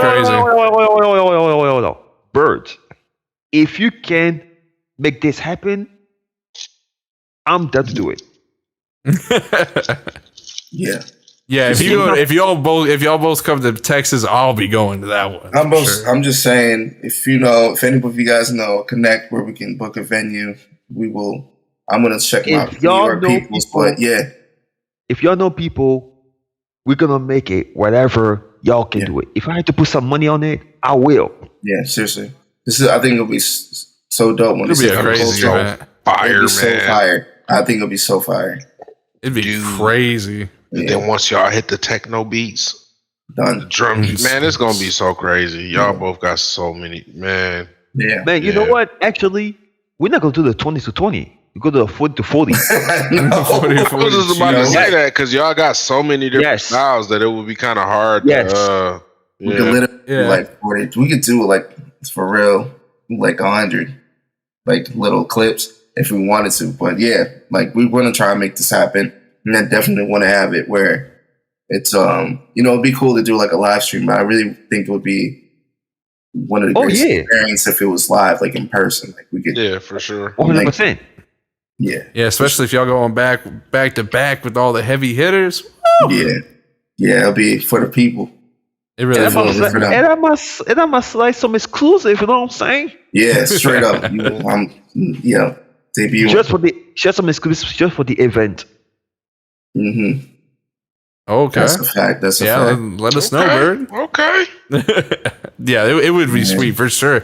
crazy. Wait. Bird, if you can make this happen, I'm down to do it. Yeah. Yeah, if y'all both come to Texas, I'll be going to that one. I'm just saying, if any of you guys know, connect where we can book a venue, we will. I'm gonna check them out. New York people, but yeah. If y'all know people, we're gonna make it whatever y'all can do it. If I have to put some money on it, I will. Yeah, seriously. I think it'll be so dope when it's crazy, man. Fire, man. So fire. I think it'll be so fire. It'd be crazy. And then once y'all hit the techno beats, done. Drum, man, it's gonna be so crazy. Y'all both got so many, man. Yeah, man. You know what? Actually, we're not gonna do the 20 to 20. We go to the 40 to 40. I was just about to say that because y'all got so many different styles that it would be kind of hard. We could literally 40. We could do it for real, 100, little clips if we wanted to. But yeah, we want to try and make this happen. And I definitely want to have it where it's it'd be cool to do a live stream, but I really think it would be one of the greatest experiences if it was live, in person. We could, for sure, 100%. Yeah, especially if y'all going back to back with all the heavy hitters. Woo! Yeah, it'll be for the people. It really is for them. And I must like some exclusive. You know what I'm saying? Yeah, straight up. Debut just some exclusive just for the event. Mm-hmm. Okay, that's a fact. Let us know, Bird. Okay. Yeah, it would be sweet for sure.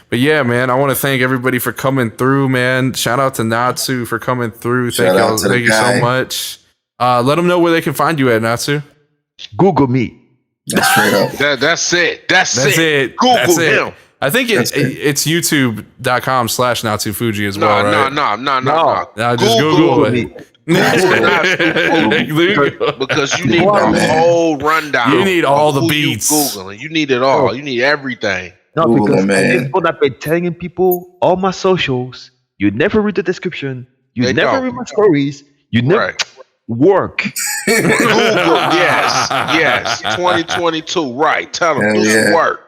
But yeah, man, I want to thank everybody for coming through, man. Shout out to Natsu for coming through. Thank you so much. Let them know where they can find you at, Natsu. Google me. That's straight up. That's it. That's it. Google him. I think it's youtube.com/Natsu Fuji as well, right? No. Just Google it. Because you need the whole rundown. You need all the beats. Googling. You need it all. You need everything. No, because it's what I've been telling people, all my socials, you never read the description, you never read my stories, you never work. Google, yes. 2022, right. Tell them, do the work.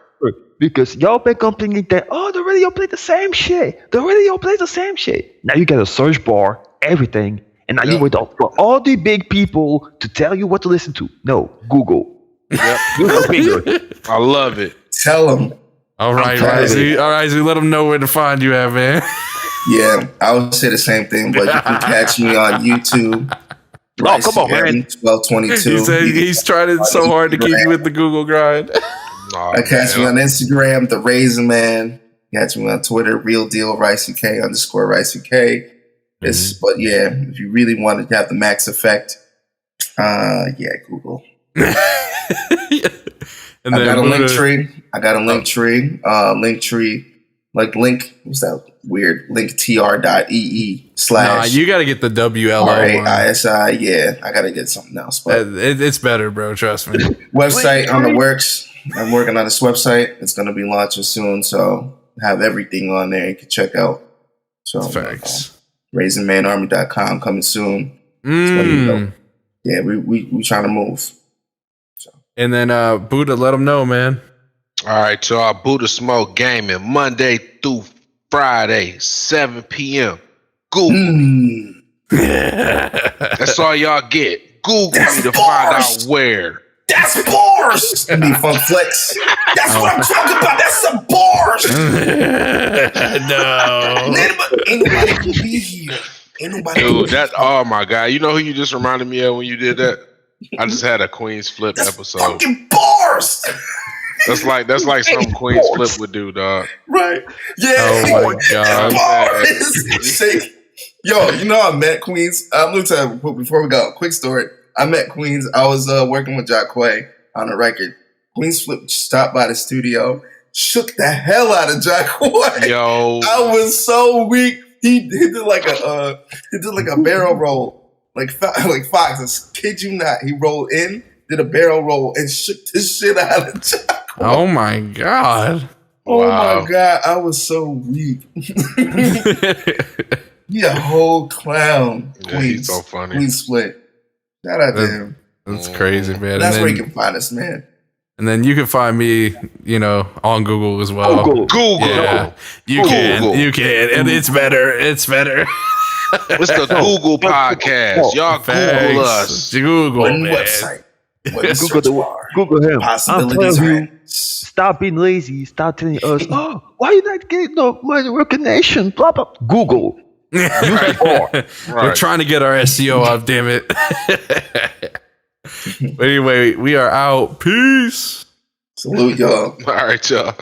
Because y'all been complaining that, the radio plays the same shit. The radio plays the same shit. Now you get a search bar, everything, and now you wait for all the big people to tell you what to listen to. No, Google. Yep. I love it. Tell them. All right, Risey, let them know where to find you at, man. Yeah, I would say the same thing, but you can catch me on YouTube. Come on, man. 1222. He said he's trying so hard to keep you with the Google grind. Catch me on Instagram, The Raisin Man. Catch me on Twitter, Real Deal RiceyK _RiceyK. But yeah, if you really wanted to have the max effect, Google. And I got a link tree. Linktree. Like link, what's that weird? linktr.ee/ Nah, you got to get the WLO RAISI. Yeah, I got to get something else. But it's better, bro. Trust me. Website on the works. I'm working on this website. It's going to be launching soon. So have everything on there you can check out. So facts. RaisinManArmy.com coming soon. Yeah, we trying to move. So. And then Buddha, let them know, man. All right, y'all. Buddha Smoke Gaming, Monday through Friday, 7 p.m. Google. That's all y'all get. Google me to find out where. That's bars. I mean, Funk Flex. That's what I'm talking about. That's some bars. No. Ain't nobody can be here. Dude, oh my God. You know who you just reminded me of when you did that? I just had a Queen's Flip episode. Fucking bars. That's like something Queen's Flip would do, dog. Right. Yeah. Oh my God. Yo, you know I met Queens. I'm gonna tell you before we go. Quick story. I met Queens. I was working with Jacquay on a record. Queens Flip stopped by the studio, shook the hell out of Jacquay. Yo, I was so weak. He did like a barrel roll, like Fox. I kid you not. He rolled in, did a barrel roll, and shook the shit out of Jacquay. Oh my God. Oh my God. I was so weak. He a whole clown. Yeah, he's so funny. Queens Split. Shout out to him. That's crazy, man. That's where you can find us, man. And then you can find me, on Google as well. Google. Yeah, you can, and it's better. It's better. What's the Google podcast? Y'all Google us. Google, one man. website. Google him. Possibilities are stop being lazy. Stop telling us, why you not getting no money recognition? Blah blah. Google. We're trying to get our SEO up, damn it. But anyway, we are out. Peace. Salute y'all. All right, y'all.